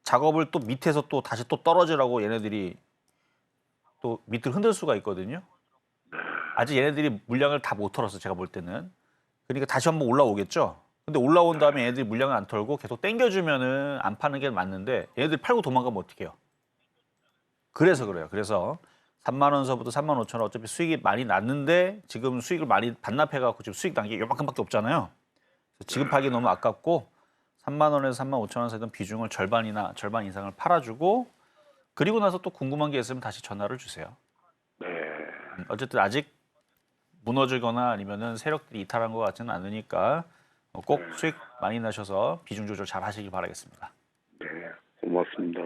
S3: 작업을 또 밑에서 또 다시 또 떨어지라고 얘네들이 또 밑을 흔들 수가 있거든요. 아직 얘네들이 물량을 다 못 털었어 제가 볼 때는. 그러니까 다시 한번 올라오겠죠. 근데 올라온 다음에 얘네들이 물량을 안 털고 계속 땡겨주면은 안 파는 게 맞는데 얘네들이 팔고 도망가면 어떡해요. 그래서 그래요. 그래서 3만 원서부터 3만 5천 원 어차피 수익이 많이 났는데 지금 수익을 많이 반납해갖고 지금 수익 난 게 요만큼밖에 없잖아요. 지금 팔기 너무 아깝고 3만 원에서 3만 5천 원 사이던 비중을 절반 이상을 팔아주고 그리고 나서 또 궁금한 게 있으면 다시 전화를 주세요.
S5: 네.
S3: 어쨌든 아직 무너지거나 아니면은 세력들이 이탈한 것 같지는 않으니까 꼭 수익 많이 나셔서 비중 조절 잘 하시길 바라겠습니다.
S5: 네, 고맙습니다.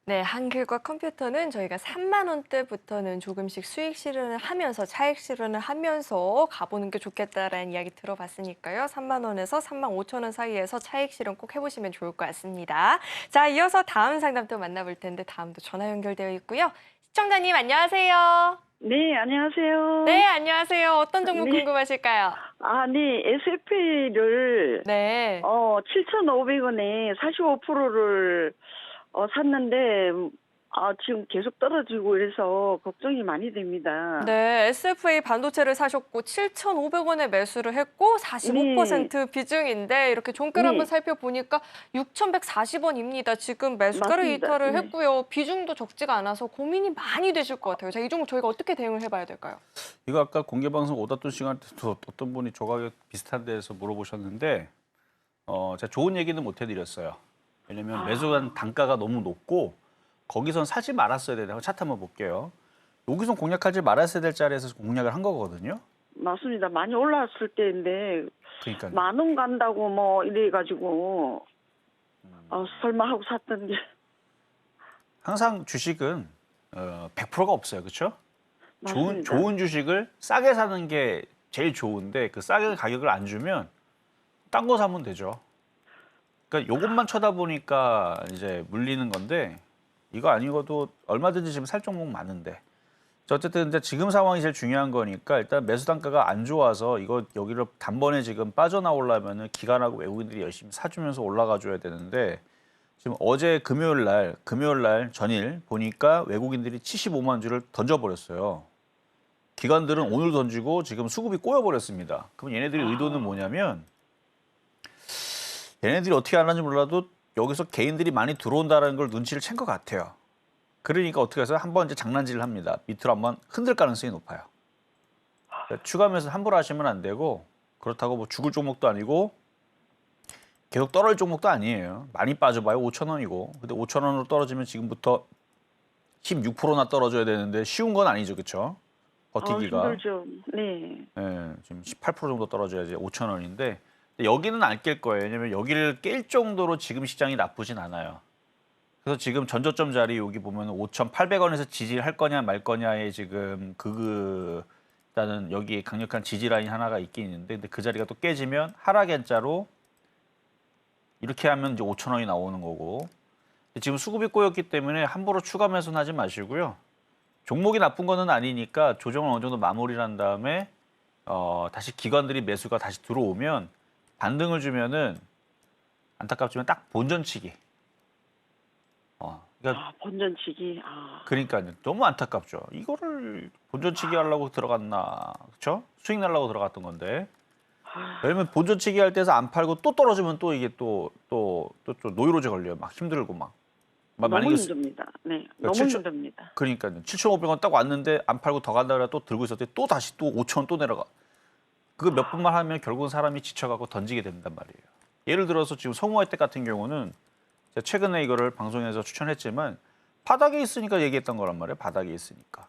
S2: 네, 한글과 컴퓨터는 저희가 3만 원대부터는 조금씩 수익 실현을 하면서 차익 실현을 하면서 가보는 게 좋겠다라는 이야기 들어봤으니까요. 3만 원에서 3만 5천 원 사이에서 차익 실현 꼭 해보시면 좋을 것 같습니다. 자, 이어서 다음 상담 또 만나볼 텐데 다음도 전화 연결되어 있고요. 시청자님 안녕하세요.
S6: 네, 안녕하세요.
S2: 네, 안녕하세요. 어떤 종목
S6: 네.
S2: 궁금하실까요?
S6: 아, 네, SF를
S2: 네.
S6: 7,500원에 45%를 샀는데 지금 계속 떨어지고 이래서 걱정이 많이 됩니다.
S2: 네, SFA 반도체를 사셨고 7,500원에 매수를 했고 45% 비중인데 이렇게 종가를
S6: 네.
S2: 한번 살펴보니까 6,140원입니다. 지금 매수가를
S6: 맞습니다.
S2: 이탈을
S6: 네.
S2: 했고요. 비중도 적지가 않아서 고민이 많이 되실 것 같아요. 자, 이 종목 저희가 어떻게 대응을 해봐야 될까요?
S3: 이거 아까 공개방송 오다돈 시간 때도 어떤 분이 조각에 비슷한 데에서 물어보셨는데 제가 좋은 얘기는 못 해드렸어요. 왜냐면 매수한 단가가 너무 높고 거기선 사지 말았어야 되는 차트 한번 볼게요. 여기선 공략하지 말았어야 될 자리에서 공략을 한 거거든요.
S6: 맞습니다. 많이 올라왔을 때인데
S3: 그러니까
S6: 10,000원 간다고 뭐 이래가지고 설마 하고 샀던 게
S3: 항상 주식은 100%가 없어요. 그렇죠?
S6: 맞습니다.
S3: 좋은 주식을 싸게 사는 게 제일 좋은데 그 싸게 가격을 안 주면 딴 거 사면 되죠. 그러니까 요것만 쳐다보니까 이제 물리는 건데 이거 아니고도 얼마든지 지금 살 종목 많은데. 어쨌든 이제 지금 상황이 제일 중요한 거니까 일단 매수 단가가 안 좋아서 이거 여기를 단번에 지금 빠져나오려면은 기관하고 외국인들이 열심히 사주면서 올라가 줘야 되는데 지금 어제 금요일 날 전일 보니까 외국인들이 75만 주를 던져버렸어요. 기관들은 오늘 던지고 지금 수급이 꼬여버렸습니다. 그럼 얘네들의 의도는 뭐냐면 얘네들이 어떻게 하는지 몰라도 여기서 개인들이 많이 들어온다는 걸 눈치를 챈 것 같아요. 그러니까 어떻게 해서 한번 이제 장난질을 합니다. 밑으로 한번 흔들 가능성이 높아요. 그러니까 추가 매수 함부로 하시면 안 되고 그렇다고 뭐 죽을 종목도 아니고 계속 떨어질 종목도 아니에요. 많이 빠져봐요. 5,000원이고. 근데 5,000원으로 떨어지면 지금부터 16%나 떨어져야 되는데 쉬운 건 아니죠. 그렇죠? 버티기가.
S6: 힘들죠. 네.
S3: 예, 지금 18% 정도 떨어져야지 5,000원인데 여기는 안 깰 거예요. 왜냐면 여기를 깰 정도로 지금 시장이 나쁘진 않아요. 그래서 지금 전저점 자리 여기 보면 5,800원에서 지지할 거냐 말 거냐에 지금 일단은 여기 강력한 지지 라인 하나가 있긴 있는데 근데 그 자리가 또 깨지면 하락 N자로 이렇게 하면 이제 5,000원이 나오는 거고 지금 수급이 꼬였기 때문에 함부로 추가 매수는 하지 마시고요. 종목이 나쁜 거는 아니니까 조정을 어느 정도 마무리를 한 다음에 다시 기관들이 매수가 다시 들어오면 반등을 주면은 안타깝지만 딱 본전치기. 그러니까
S6: 본전치기.
S3: 그러니까 너무 안타깝죠. 이거를 본전치기 하려고 들어갔나, 그렇죠? 수익 내려고 들어갔던 건데. 왜냐면 본전치기 할 때서 안 팔고 또 떨어지면 또 이게 또 노이로제 걸려요. 막 힘들고 막.
S6: 너무 힘듭니다. 네, 너무
S3: 7,000
S6: 힘듭니다.
S3: 그러니까요. 7,500원 딱 왔는데 안 팔고 더 간다 그래 또 들고 있었더니 또 다시 또 5,000원 또 내려가. 그거 몇 번만 하면 결국은 사람이 지쳐가고 던지게 된단 말이에요. 예를 들어서 지금 성우화이텍 같은 경우는 제가 최근에 이거를 방송에서 추천했지만 바닥에 있으니까 얘기했던 거란 말이에요. 바닥에 있으니까.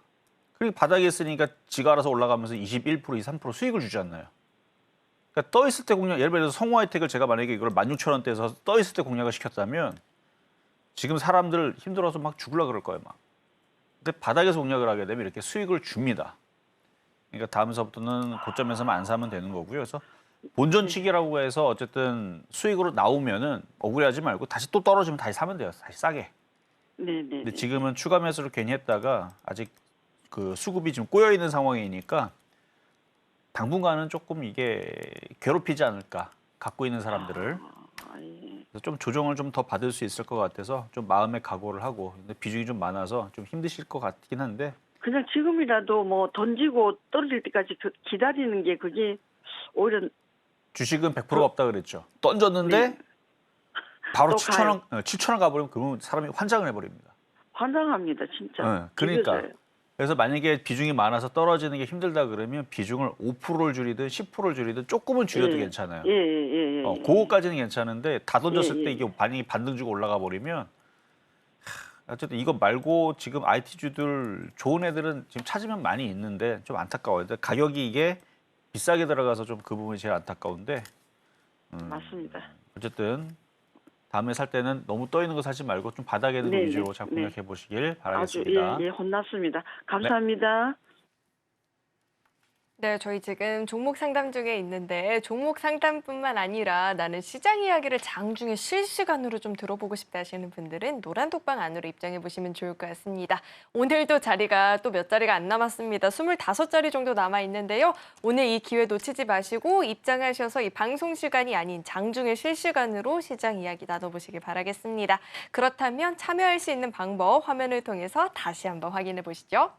S3: 그리고 바닥에 있으니까 지가 알아서 올라가면서 21%, 23% 수익을 주지 않나요? 그러니까 떠 있을 때 공략, 예를 들어서 성우화이텍을 제가 만약에 이걸 16,000원대에서 떠 있을 때 공략을 시켰다면 지금 사람들 힘들어서 막 죽으려 그럴 거예요, 막. 근데 바닥에서 공략을 하게 되면 이렇게 수익을 줍니다. 그러니까 다음서부터는 고점에서만 안 사면 되는 거고요. 그래서 본전치기라고 해서 어쨌든 수익으로 나오면은 억울해하지 말고 다시 또 떨어지면 다시 사면 돼요. 다시 싸게.
S6: 네.
S3: 근데 지금은 추가 매수를 괜히 했다가 아직 그 수급이 지금 꼬여 있는 상황이니까 당분간은 조금 이게 괴롭히지 않을까. 갖고 있는 사람들을.
S6: 예.
S3: 그래서 좀 조정을 좀 더 받을 수 있을 것 같아서 좀 마음의 각오를 하고 근데 비중이 좀 많아서 좀 힘드실 것 같긴 한데
S6: 그냥 지금이라도 뭐 던지고 떨어질 때까지 기다리는 게 그게 오히려
S3: 주식은 100%가 없다 그랬죠. 던졌는데
S6: 네.
S3: 바로
S6: 또
S3: 7,000원, 7,000원 가버리면 그러면 사람이 환장을 해버립니다.
S6: 환장합니다, 진짜.
S3: 네, 그러니까.
S6: 비벼져요.
S3: 그래서 만약에 비중이 많아서 떨어지는 게 힘들다 그러면 비중을 5%를 줄이든 10%를 줄이든 조금은 줄여도 괜찮아요.
S6: 예.
S3: 그거까지는 괜찮은데 다 던졌을
S6: 예,
S3: 때 이게 반응이 반등 주고 올라가 버리면 어쨌든 이거 말고 지금 IT주들 좋은 애들은 지금 찾으면 많이 있는데 좀 안타까워요. 가격이 이게 비싸게 들어가서 좀 그 부분이 제일 안타까운데
S6: 맞습니다.
S3: 어쨌든 다음에 살 때는 너무 떠 있는 거 사지 말고 좀 바닥에 있는 거
S6: 네,
S3: 위주로
S6: 네,
S3: 잘
S6: 네.
S3: 공략해 보시길
S6: 아주
S3: 바라겠습니다.
S6: 예, 혼났습니다. 감사합니다.
S2: 네, 저희 지금 종목 상담 중에 있는데 종목 상담뿐만 아니라 나는 시장 이야기를 장중에 실시간으로 좀 들어보고 싶다 하시는 분들은 노란 독방 안으로 입장해 보시면 좋을 것 같습니다. 오늘도 자리가 또 몇 자리가 안 남았습니다. 25자리 정도 남아 있는데요. 오늘 이 기회 놓치지 마시고 입장하셔서 이 방송 시간이 아닌 장중에 실시간으로 시장 이야기 나눠보시길 바라겠습니다. 그렇다면 참여할 수 있는 방법 화면을 통해서 다시 한번 확인해 보시죠.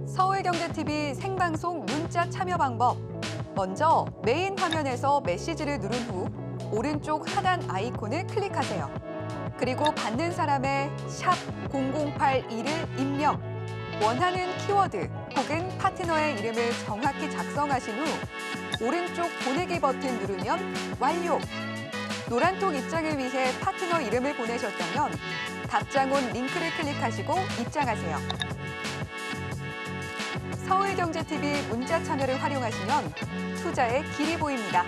S7: 서울경제TV 생방송 문자 참여 방법. 먼저 메인 화면에서 메시지를 누른 후 오른쪽 하단 아이콘을 클릭하세요. 그리고 받는 사람의 샵 0082를 입력, 원하는 키워드 혹은 파트너의 이름을 정확히 작성하신 후 오른쪽 보내기 버튼 누르면 완료! 노란톡 입장을 위해 파트너 이름을 보내셨다면 답장 온 링크를 클릭하시고 입장하세요. 서울경제TV 문자 참여를 활용하시면 투자의 길이 보입니다.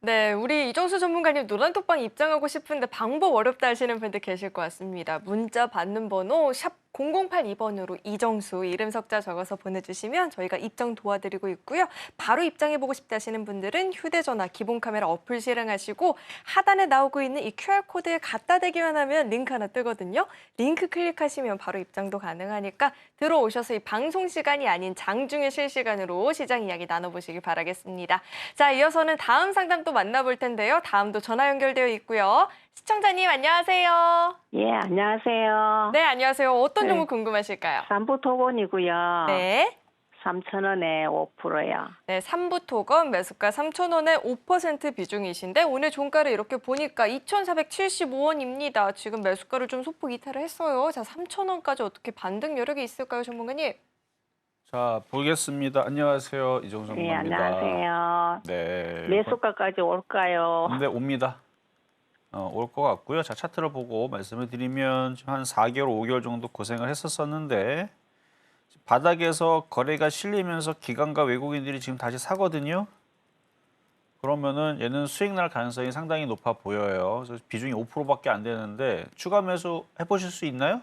S2: 네, 우리 이정수 전문가님 노란톡방 입장하고 싶은데 방법 어렵다 하시는 분들 계실 것 같습니다. 문자 받는 번호 샵 0082번으로 이정수 이름 석자 적어서 보내주시면 저희가 입장 도와드리고 있고요. 바로 입장해보고 싶다 하시는 분들은 휴대전화 기본 카메라 어플 실행하시고 하단에 나오고 있는 이 QR코드에 갖다 대기만 하면 링크 하나 뜨거든요. 링크 클릭하시면 바로 입장도 가능하니까 들어오셔서 이 방송 시간이 아닌 장중에 실시간으로 시장 이야기 나눠보시길 바라겠습니다. 자, 이어서는 다음 상담 또 만나볼 텐데요. 다음도 전화 연결되어 있고요. 시청자님 안녕하세요.
S6: 예, 안녕하세요.
S2: 네, 안녕하세요. 어떤
S6: 네.
S2: 종목 궁금하실까요?
S6: 삼부토건이고요.
S2: 네.
S6: 3,000원에 5%요.
S2: 네, 삼부토건 매수가 3,000원에 5% 비중이신데 오늘 종가를 이렇게 보니까 2,475원입니다. 지금 매수가를 좀 소폭 이탈을 했어요. 자, 3,000원까지 어떻게 반등 여력이 있을까요, 전문가님?
S3: 자, 보겠습니다. 안녕하세요. 이정수
S6: 예,
S3: 전문가입니다.
S6: 안녕하세요.
S3: 네.
S6: 매수가까지 올까요?
S3: 네, 옵니다. 올 것 같고요. 자, 차트를 보고 말씀을 드리면 지금 한 4개월, 5개월 정도 고생을 했었는데 바닥에서 거래가 실리면서 기관과 외국인들이 지금 다시 사거든요. 그러면은 얘는 수익 날 가능성이 상당히 높아 보여요. 그래서 비중이 5%밖에 안 되는데 추가 매수 해보실 수 있나요?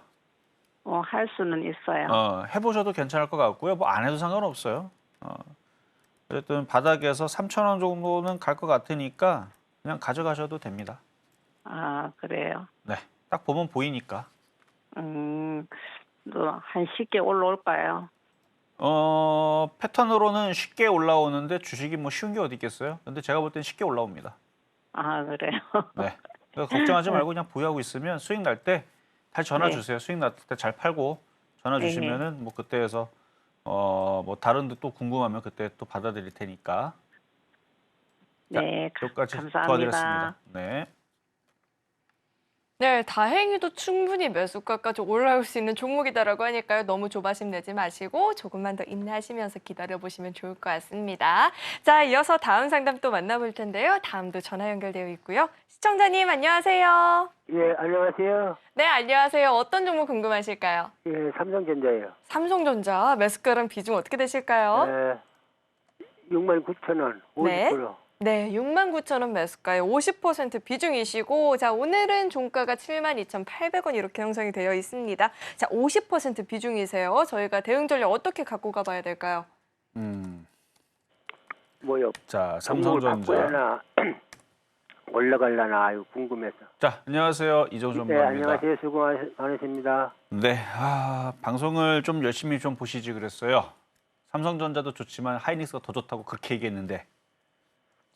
S6: 할 수는 있어요.
S3: 해보셔도 괜찮을 것 같고요. 뭐 안 해도 상관없어요. 어쨌든 바닥에서 3,000원 정도는 갈 것 같으니까 그냥 가져가셔도 됩니다.
S6: 아, 그래요.
S3: 네, 딱 보면 보이니까.
S6: 한 쉽게 올라올까요?
S3: 패턴으로는 쉽게 올라오는데 주식이 뭐 쉬운 게 어디 있겠어요? 근데 제가 볼 땐 쉽게 올라옵니다.
S6: 아, 그래요.
S3: 네. 그러니까 걱정하지 말고 그냥 보유하고 있으면 수익 날 때 다시 전화
S6: 네.
S3: 주세요. 수익 날 때 잘 팔고 전화
S6: 네,
S3: 주시면은 뭐 그때에서 뭐 다른 데 또 궁금하면 그때 또 받아드릴 테니까.
S6: 네,
S3: 여기까지
S6: 감사합니다.
S3: 도와드렸습니다. 네.
S2: 네, 다행히도 충분히 매수가까지 올라올 수 있는 종목이다라고 하니까요. 너무 조바심 내지 마시고 조금만 더 인내하시면서 기다려보시면 좋을 것 같습니다. 자, 이어서 다음 상담 또 만나볼 텐데요. 다음도 전화 연결되어 있고요. 시청자님 안녕하세요.
S8: 예, 안녕하세요.
S2: 네, 안녕하세요. 어떤 종목 궁금하실까요?
S8: 예, 삼성전자예요.
S2: 삼성전자 매수가랑 비중 어떻게 되실까요?
S8: 예, 69,000원, 50%.
S2: 네. 네, 69,000원 매수가에 50% 비중이시고 자, 오늘은 종가가 72,800원 이렇게 형성이 되어 있습니다. 자, 50% 비중이세요. 저희가 대응 전략 어떻게 갖고 가봐야 될까요?
S8: 뭐요?
S3: 자,
S8: 종목을
S3: 삼성전자.
S8: 바꾸려나 올라갈라나 아유 궁금해서.
S3: 자, 안녕하세요. 이정수
S8: 네,
S3: 전문가입니다.
S8: 안녕하세요. 수고 많으십니다.
S3: 네, 방송을 좀 열심히 좀 보시지 그랬어요. 삼성전자도 좋지만 하이닉스가 더 좋다고 그렇게 얘기했는데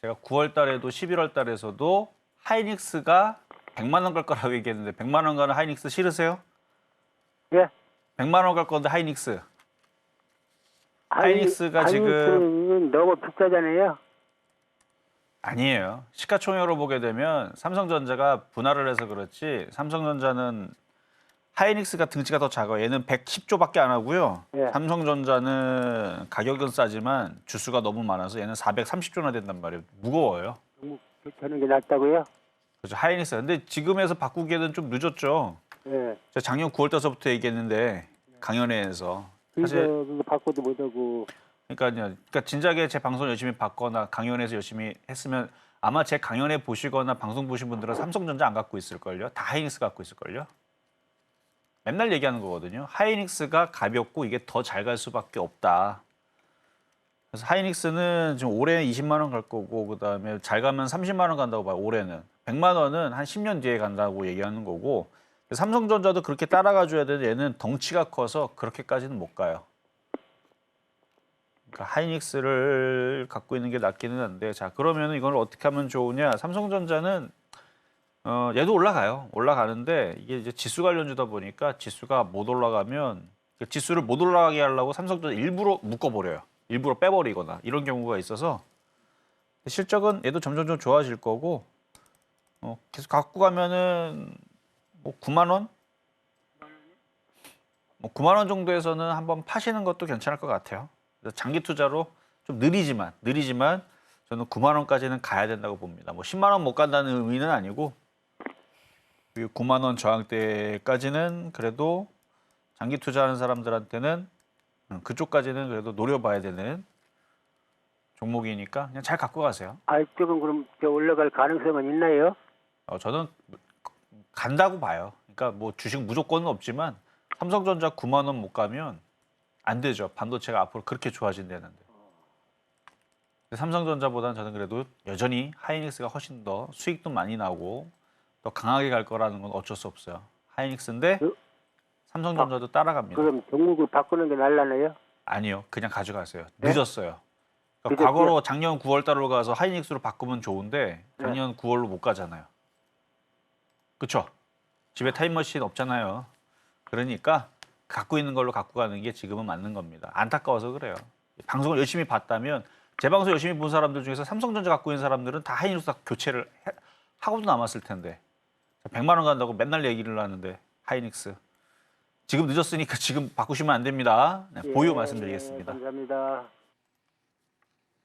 S3: 제가 9월 달에도 11월 달에서도 하이닉스가 100만 원 갈 거라고 얘기했는데 100만 원 가는 하이닉스 싫으세요?
S8: 예?
S3: 100만 원 갈 건데 하이닉스. 하이닉스가 지금
S8: 하이닉스는 너무 비싸잖아요.
S3: 아니에요. 시가총액으로 보게 되면 삼성전자가 분할을 해서 그렇지 삼성전자는 하이닉스가 등치가 더 작아요. 얘는 110조밖에 안 하고요.
S8: 예.
S3: 삼성전자는 가격은 싸지만 주수가 너무 많아서 얘는 430조나 된단 말이에요. 무거워요.
S8: 너무 괜찮은 게 낫다고요?
S3: 그렇죠. 하이닉스. 근데 지금에서 바꾸기에는 좀 늦었죠.
S8: 예.
S3: 제가 작년 9월 달서부터 얘기했는데 강연회에서 사실
S8: 그거 바꿔도 못하고.
S3: 그러니까 진작에 제 방송 열심히 봤거나 강연회에서 열심히 했으면 아마 제 강연회 보시거나 방송 보신 분들은 삼성전자 안 갖고 있을걸요. 다 하이닉스 갖고 있을걸요. 맨날 얘기하는 거거든요. 하이닉스가 가볍고 이게 더 잘 갈 수밖에 없다. 그래서 하이닉스는 지금 올해 20만 원 갈 거고 그다음에 잘 가면 30만 원 간다고 봐요. 올해는. 100만 원은 한 10년 뒤에 간다고 얘기하는 거고 삼성전자도 그렇게 따라가 줘야 되는데 얘는 덩치가 커서 그렇게까지는 못 가요. 그러니까 하이닉스를 갖고 있는 게 낫기는 한데 자 그러면 이걸 어떻게 하면 좋으냐? 삼성전자는 얘도 올라가요. 올라가는데 이게 이제 지수 관련주다 보니까 지수가 못 올라가면 그 지수를 못 올라가게 하려고 삼성전자 일부러 묶어버려요. 일부러 빼버리거나 이런 경우가 있어서 실적은 얘도 점점 좀 좋아질 거고 계속 갖고 가면은 뭐 9만 원? 뭐 9만 원 정도에서는 한번 파시는 것도 괜찮을 것 같아요. 그래서 장기 투자로 좀 느리지만 저는 9만 원까지는 가야 된다고 봅니다. 뭐 10만 원 못 간다는 의미는 아니고 9만 원 저항대까지는 그래도 장기 투자하는 사람들한테는 그쪽까지는 그래도 노려봐야 되는 종목이니까 그냥 잘 갖고 가세요.
S8: 아직은 그럼 올라갈 가능성은 있나요?
S3: 저는 간다고 봐요. 그러니까 뭐 주식 무조건은 없지만 삼성전자 9만 원 못 가면 안 되죠. 반도체가 앞으로 그렇게 좋아진다는데. 삼성전자보다는 저는 그래도 여전히 하이닉스가 훨씬 더 수익도 많이 나고 더 강하게 갈 거라는 건 어쩔 수 없어요. 하이닉스인데 삼성전자도 따라갑니다.
S8: 그럼 종목을 바꾸는 게 날라나요?
S3: 아니요. 그냥 가져가세요.
S8: 네?
S3: 늦었어요. 그러니까
S8: 늦었죠?
S3: 과거로 작년 9월 달로 가서 하이닉스로 바꾸면 좋은데 작년 9월로 못 가잖아요. 그렇죠? 집에 타임머신 없잖아요. 그러니까 갖고 있는 걸로 갖고 가는 게 지금은 맞는 겁니다. 안타까워서 그래요. 방송을 열심히 봤다면 제 방송 열심히 본 사람들 중에서 삼성전자 갖고 있는 사람들은 다 하이닉스 교체를 하고도 남았을 텐데 100만 원 간다고 맨날 얘기를 하는데 하이닉스 지금 늦었으니까 지금 바꾸시면 안 됩니다. 네, 보유 말씀드리겠습니다.
S8: 감사합니다.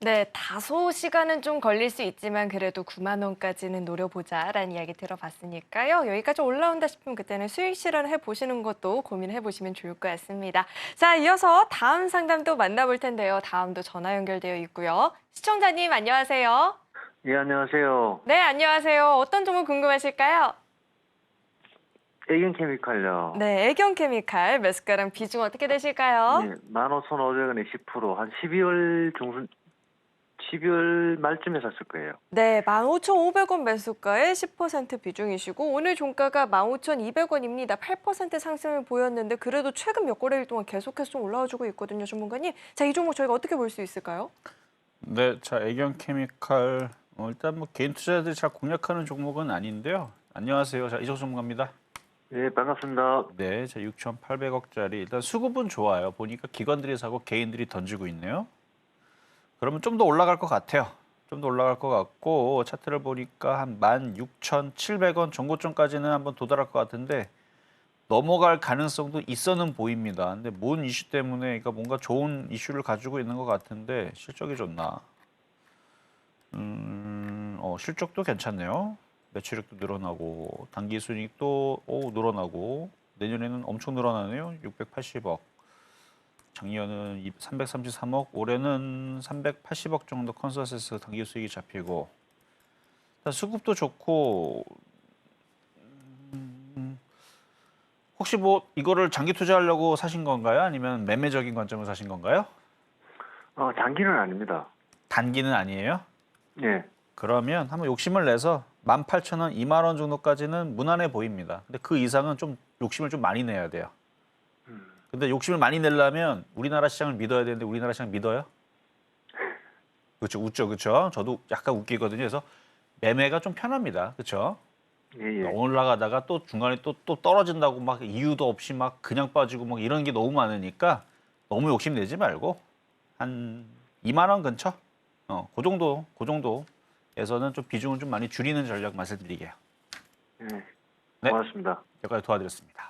S2: 네, 다소 시간은 좀 걸릴 수 있지만 그래도 9만 원까지는 노려보자라는 이야기 들어봤으니까요. 여기까지 올라온다 싶으면 그때는 수익 실현해 보시는 것도 고민해 보시면 좋을 것 같습니다. 자, 이어서 다음 상담도 만나볼 텐데요. 다음도 전화 연결되어 있고요. 시청자님 안녕하세요.
S9: 예, 안녕하세요.
S2: 네, 안녕하세요. 어떤 종목 궁금하실까요?
S9: 애견케미칼요.
S2: 네, 애경케미칼 매수가랑 비중 어떻게 되실까요?
S9: 네, 15,500원에 10%, 한 12월 말쯤에 샀을 거예요.
S2: 네, 15,500원 매수가에 10% 비중이시고 오늘 종가가 15,200원입니다. 8% 상승을 보였는데 그래도 최근 몇 거래일 동안 계속해서 좀 올라와주고 있거든요, 전문가님. 자, 이 종목 저희가 어떻게 볼 수 있을까요?
S3: 네, 자 애경케미칼 일단 뭐 개인 투자자들이 잘 공략하는 종목은 아닌데요. 안녕하세요. 자 이정수 전문가입니다.
S9: 네, 반갑습니다.
S3: 네, 자 6,800억짜리 일단 수급은 좋아요. 보니까 기관들이 사고 개인들이 던지고 있네요. 그러면 좀 더 올라갈 것 같아요. 좀 더 올라갈 것 같고 차트를 보니까 한 16,700원 정고점까지는 한번 도달할 것 같은데 넘어갈 가능성도 있어는 보입니다. 근데 뭔 이슈 때문에 그러니까 뭔가 좋은 이슈를 가지고 있는 것 같은데 실적이 좋나? 실적도 괜찮네요. 매출액도 늘어나고 단기 순이익도 늘어나고 내년에는 엄청 늘어나네요. 680억. 작년은 333억, 올해는 380억 정도 컨센서스 단기 수익이 잡히고 일단 수급도 좋고 혹시 뭐 이거를 장기 투자하려고 사신 건가요? 아니면 매매적인 관점으로 사신 건가요?
S9: 장기는 아닙니다.
S3: 단기는 아니에요?
S9: 네.
S3: 그러면 한번 욕심을 내서 18,000원, 2만 원 정도까지는 무난해 보입니다. 근데 그 이상은 좀 욕심을 좀 많이 내야 돼요. 근데 욕심을 많이 내려면 우리나라 시장을 믿어야 되는데 우리나라 시장 믿어요? 그렇죠, 웃죠, 그렇죠. 저도 약간 웃기거든요. 그래서 매매가 좀 편합니다, 그렇죠?
S9: 예, 예.
S3: 올라가다가 또 중간에 또 떨어진다고 막 이유도 없이 막 그냥 빠지고 막 이런 게 너무 많으니까 너무 욕심 내지 말고 한 2만 원 근처, 그 정도에서는 좀 비중을 좀 많이 줄이는 전략 말씀드리게요.
S9: 네, 고맙습니다.
S3: 여기까지 도와드렸습니다.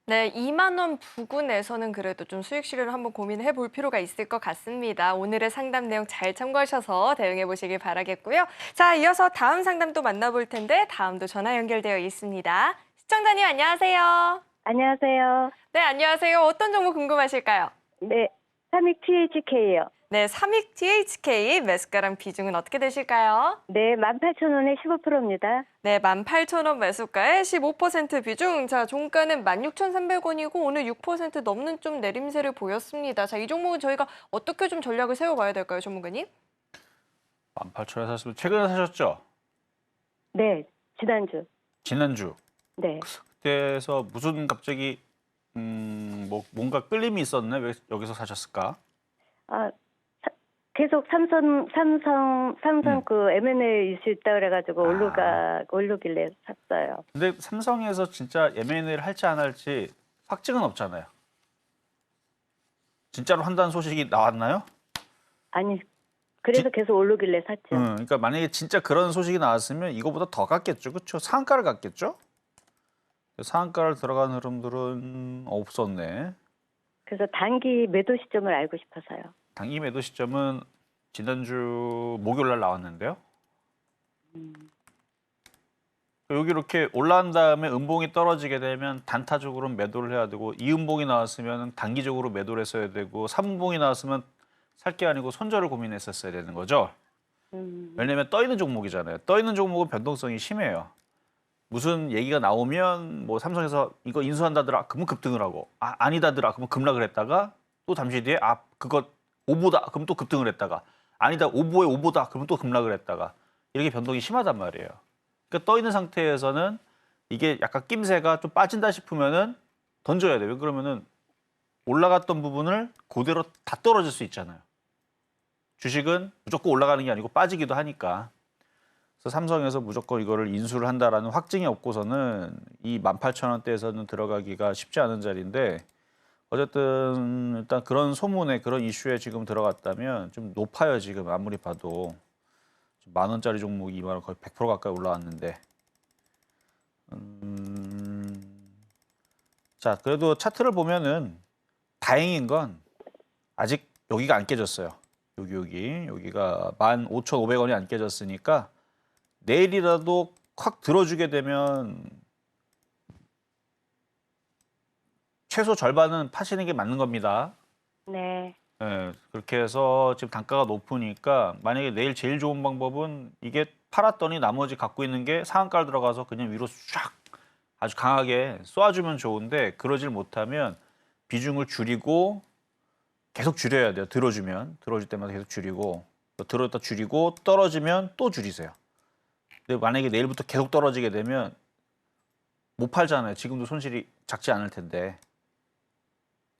S2: 네, 2만 원 부근에서는 그래도 좀 수익 실현을 한번 고민해 볼 필요가 있을 것 같습니다. 오늘의 상담 내용 잘 참고하셔서 대응해 보시길 바라겠고요. 자, 이어서 다음 상담도 만나볼 텐데 다음도 전화 연결되어 있습니다. 시청자님 안녕하세요.
S10: 안녕하세요.
S2: 네, 안녕하세요. 어떤 종목 궁금하실까요?
S10: 네, 삼익 THK요.
S2: 네, 삼익 THK 매수가랑 비중은 어떻게 되실까요?
S10: 네, 18,000원에 15%입니다.
S2: 네, 18,000원 매수가에 15% 비중. 자, 종가는 16,300원이고 오늘 6% 넘는 좀 내림세를 보였습니다. 자, 이 종목은 저희가 어떻게 좀 전략을 세워봐야 될까요, 전문가님?
S3: 18,000원에 샀으면 최근에 사셨죠?
S10: 네, 지난주.
S3: 지난주.
S10: 네.
S3: 그때서 무슨 갑자기 뭐 뭔가 끌림이 있었네. 왜 여기서 사셨을까?
S10: 계속 삼성 그 M&A 이슈 있다 그래가지고 오르길래 샀어요.
S3: 근데 삼성에서 진짜 M&A를 할지 안 할지 확증은 없잖아요. 진짜로 한다는 소식이 나왔나요?
S10: 아니, 그래서 계속 오르길래 샀죠.
S3: 그러니까 만약에 진짜 그런 소식이 나왔으면 이거보다 더 갔겠죠. 그렇죠? 상한가를 갔겠죠? 상한가를 들어간 흐름들은 없었네.
S10: 그래서 단기 매도 시점을 알고 싶어서요.
S3: 단기 매도 시점은 지난주 목요일 날 나왔는데요. 여기 이렇게 올라간 다음에 음봉이 떨어지게 되면 단타적으로 매도를 해야 되고, 이 음봉이 나왔으면 단기적으로 매도를 했어야 되고, 3음봉이 나왔으면 살 게 아니고 손절을 고민했었어야 되는 거죠. 왜냐면 떠 있는 종목이잖아요. 떠 있는 종목은 변동성이 심해요. 무슨 얘기가 나오면 뭐 삼성에서 이거 인수한다더라 그러면 급등을 하고, 아니다더라 그러면 급락을 했다가 또 잠시 뒤에 그거 오보다 그러면 또 급등을 했다가, 아니다 오보에 오보다 그러면 또 급락을 했다가, 이렇게 변동이 심하단 말이에요. 그러니까 떠 있는 상태에서는 이게 약간 낌새가 좀 빠진다 싶으면은 던져야 돼요. 그러면은 올라갔던 부분을 그대로 다 떨어질 수 있잖아요. 주식은 무조건 올라가는 게 아니고 빠지기도 하니까. 그래서 삼성에서 무조건 이거를 인수를 한다라는 확증이 없고서는 이 18,000원대에서는 들어가기가 쉽지 않은 자리인데, 어쨌든 일단 그런 소문에, 그런 이슈에 지금 들어갔다면 좀 높아요. 지금 아무리 봐도 10,000원짜리 종목이 2만 원, 거의 100% 가까이 올라왔는데. 자, 그래도 차트를 보면은 다행인 건 아직 여기가 안 깨졌어요. 여기가 15,500원이 안 깨졌으니까 내일이라도 확 들어주게 되면 최소 절반은 파시는 게 맞는 겁니다.
S10: 네.
S3: 네, 그렇게 해서 지금 단가가 높으니까 만약에 내일 제일 좋은 방법은 이게 팔았더니 나머지 갖고 있는 게 상한가를 들어가서 그냥 위로 쫙 아주 강하게 쏘아주면 좋은데, 그러질 못하면 비중을 줄이고 계속 줄여야 돼요. 들어줄 때마다 계속 줄이고, 들었다 줄이고, 떨어지면 또 줄이세요. 근데 만약에 내일부터 계속 떨어지게 되면 못 팔잖아요. 지금도 손실이 작지 않을 텐데.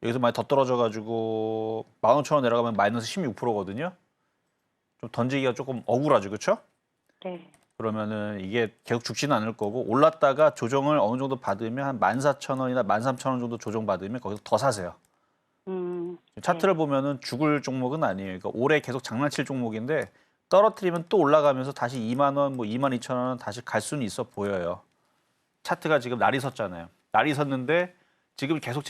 S3: 여기서 많이 더 떨어져가지고 15,000원 내려가면 마이너스 16%거든요. 좀 던지기가 조금 억울하죠, 그렇죠?
S10: 네.
S3: 그러면은 이게 계속 죽지는 않을 거고, 올랐다가 조정을 어느 정도 받으면 한 14,000원이나 13,000원 정도 조정 받으면 거기서 더 사세요. 차트를 보면은 죽을 종목은 아니에요. 그러니까 올해 계속 장난칠 종목인데, 떨어뜨리면 또 올라가면서 다시 2만 원, 뭐 22,000원 다시 갈 수는 있어 보여요. 차트가 지금 날이 섰잖아요. 날이 섰는데 지금 계속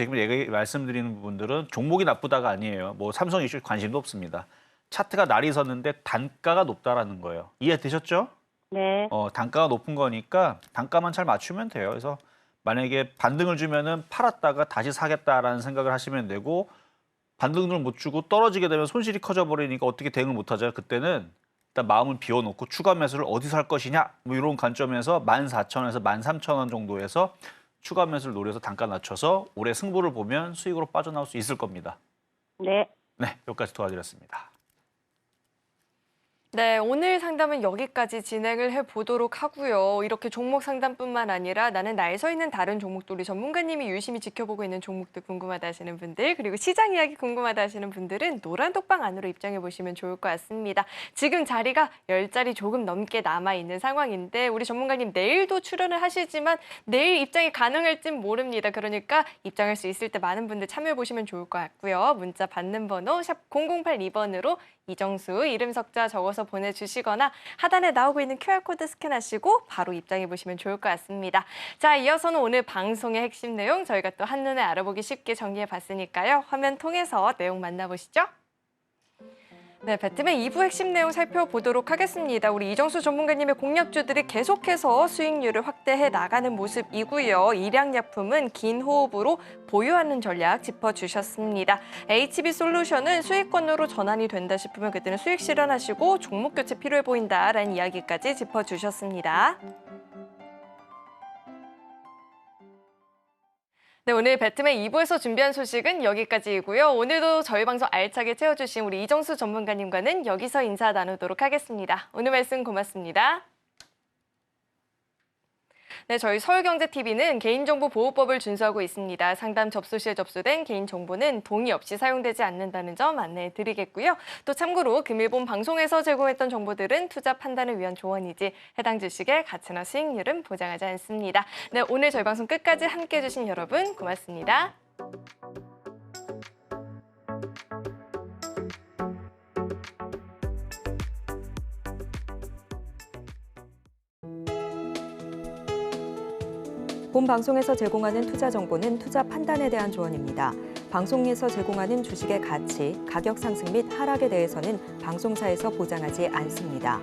S3: 말씀드리는 부분들은 종목이 나쁘다가 아니에요. 뭐 삼성 이슈 관심도 없습니다. 차트가 날이 섰는데 단가가 높다라는 거예요. 이해되셨죠?
S10: 네.
S3: 단가가 높은 거니까 단가만 잘 맞추면 돼요. 그래서 만약에 반등을 주면은 팔았다가 다시 사겠다라는 생각을 하시면 되고, 반등을 못 주고 떨어지게 되면 손실이 커져 버리니까 어떻게 대응을 못 하죠. 그때는 일단 마음을 비워놓고 추가 매수를 어디서 할 것이냐, 뭐 이런 관점에서 14,000원에서 13,000원 정도에서 추가 매수를 노려서 단가 낮춰서 올해 승부를 보면 수익으로 빠져나올 수 있을 겁니다.
S10: 네.
S3: 네, 여기까지 도와드렸습니다.
S2: 네, 오늘 상담은 여기까지 진행을 해보도록 하고요. 이렇게 종목 상담뿐만 아니라 나는 날 서 있는 다른 종목도 우리 전문가님이 유심히 지켜보고 있는 종목들 궁금하다 하시는 분들, 그리고 시장 이야기 궁금하다 하시는 분들은 노란 톡방 안으로 입장해 보시면 좋을 것 같습니다. 지금 자리가 10자리 조금 넘게 남아있는 상황인데, 우리 전문가님 내일도 출연을 하시지만 내일 입장이 가능할진 모릅니다. 그러니까 입장할 수 있을 때 많은 분들 참여해 보시면 좋을 것 같고요. 문자 받는 번호 샵 0082번으로 이정수 이름 석자 적어서 보내주시거나 하단에 나오고 있는 QR코드 스캔하시고 바로 입장해 보시면 좋을 것 같습니다. 자, 이어서는 오늘 방송의 핵심 내용 저희가 또 한눈에 알아보기 쉽게 정리해 봤으니까요. 화면 통해서 내용 만나보시죠. 네, 배트맨 2부 핵심 내용 살펴보도록 하겠습니다. 우리 이정수 전문가님의 공략주들이 계속해서 수익률을 확대해 나가는 모습이고요. 일양약품은 긴 호흡으로 보유하는 전략 짚어주셨습니다. HB솔루션은 수익권으로 전환이 된다 싶으면 그때는 수익 실현하시고 종목 교체 필요해 보인다라는 이야기까지 짚어주셨습니다. 네, 오늘 배트맨 2부에서 준비한 소식은 여기까지이고요. 오늘도 저희 방송 알차게 채워주신 우리 이정수 전문가님과는 여기서 인사 나누도록 하겠습니다. 오늘 말씀 고맙습니다. 네, 저희 서울경제TV는 개인정보보호법을 준수하고 있습니다. 상담 접수 시에 접수된 개인정보는 동의 없이 사용되지 않는다는 점 안내해 드리겠고요. 또 참고로 금일본 방송에서 제공했던 정보들은 투자 판단을 위한 조언이지 해당 주식의 가치나 수익률은 보장하지 않습니다. 네, 오늘 저희 방송 끝까지 함께해 주신 여러분 고맙습니다.
S1: 본 방송에서 제공하는 투자 정보는 투자 판단에 대한 조언입니다. 방송에서 제공하는 주식의 가치, 가격 상승 및 하락에 대해서는 방송사에서 보장하지 않습니다.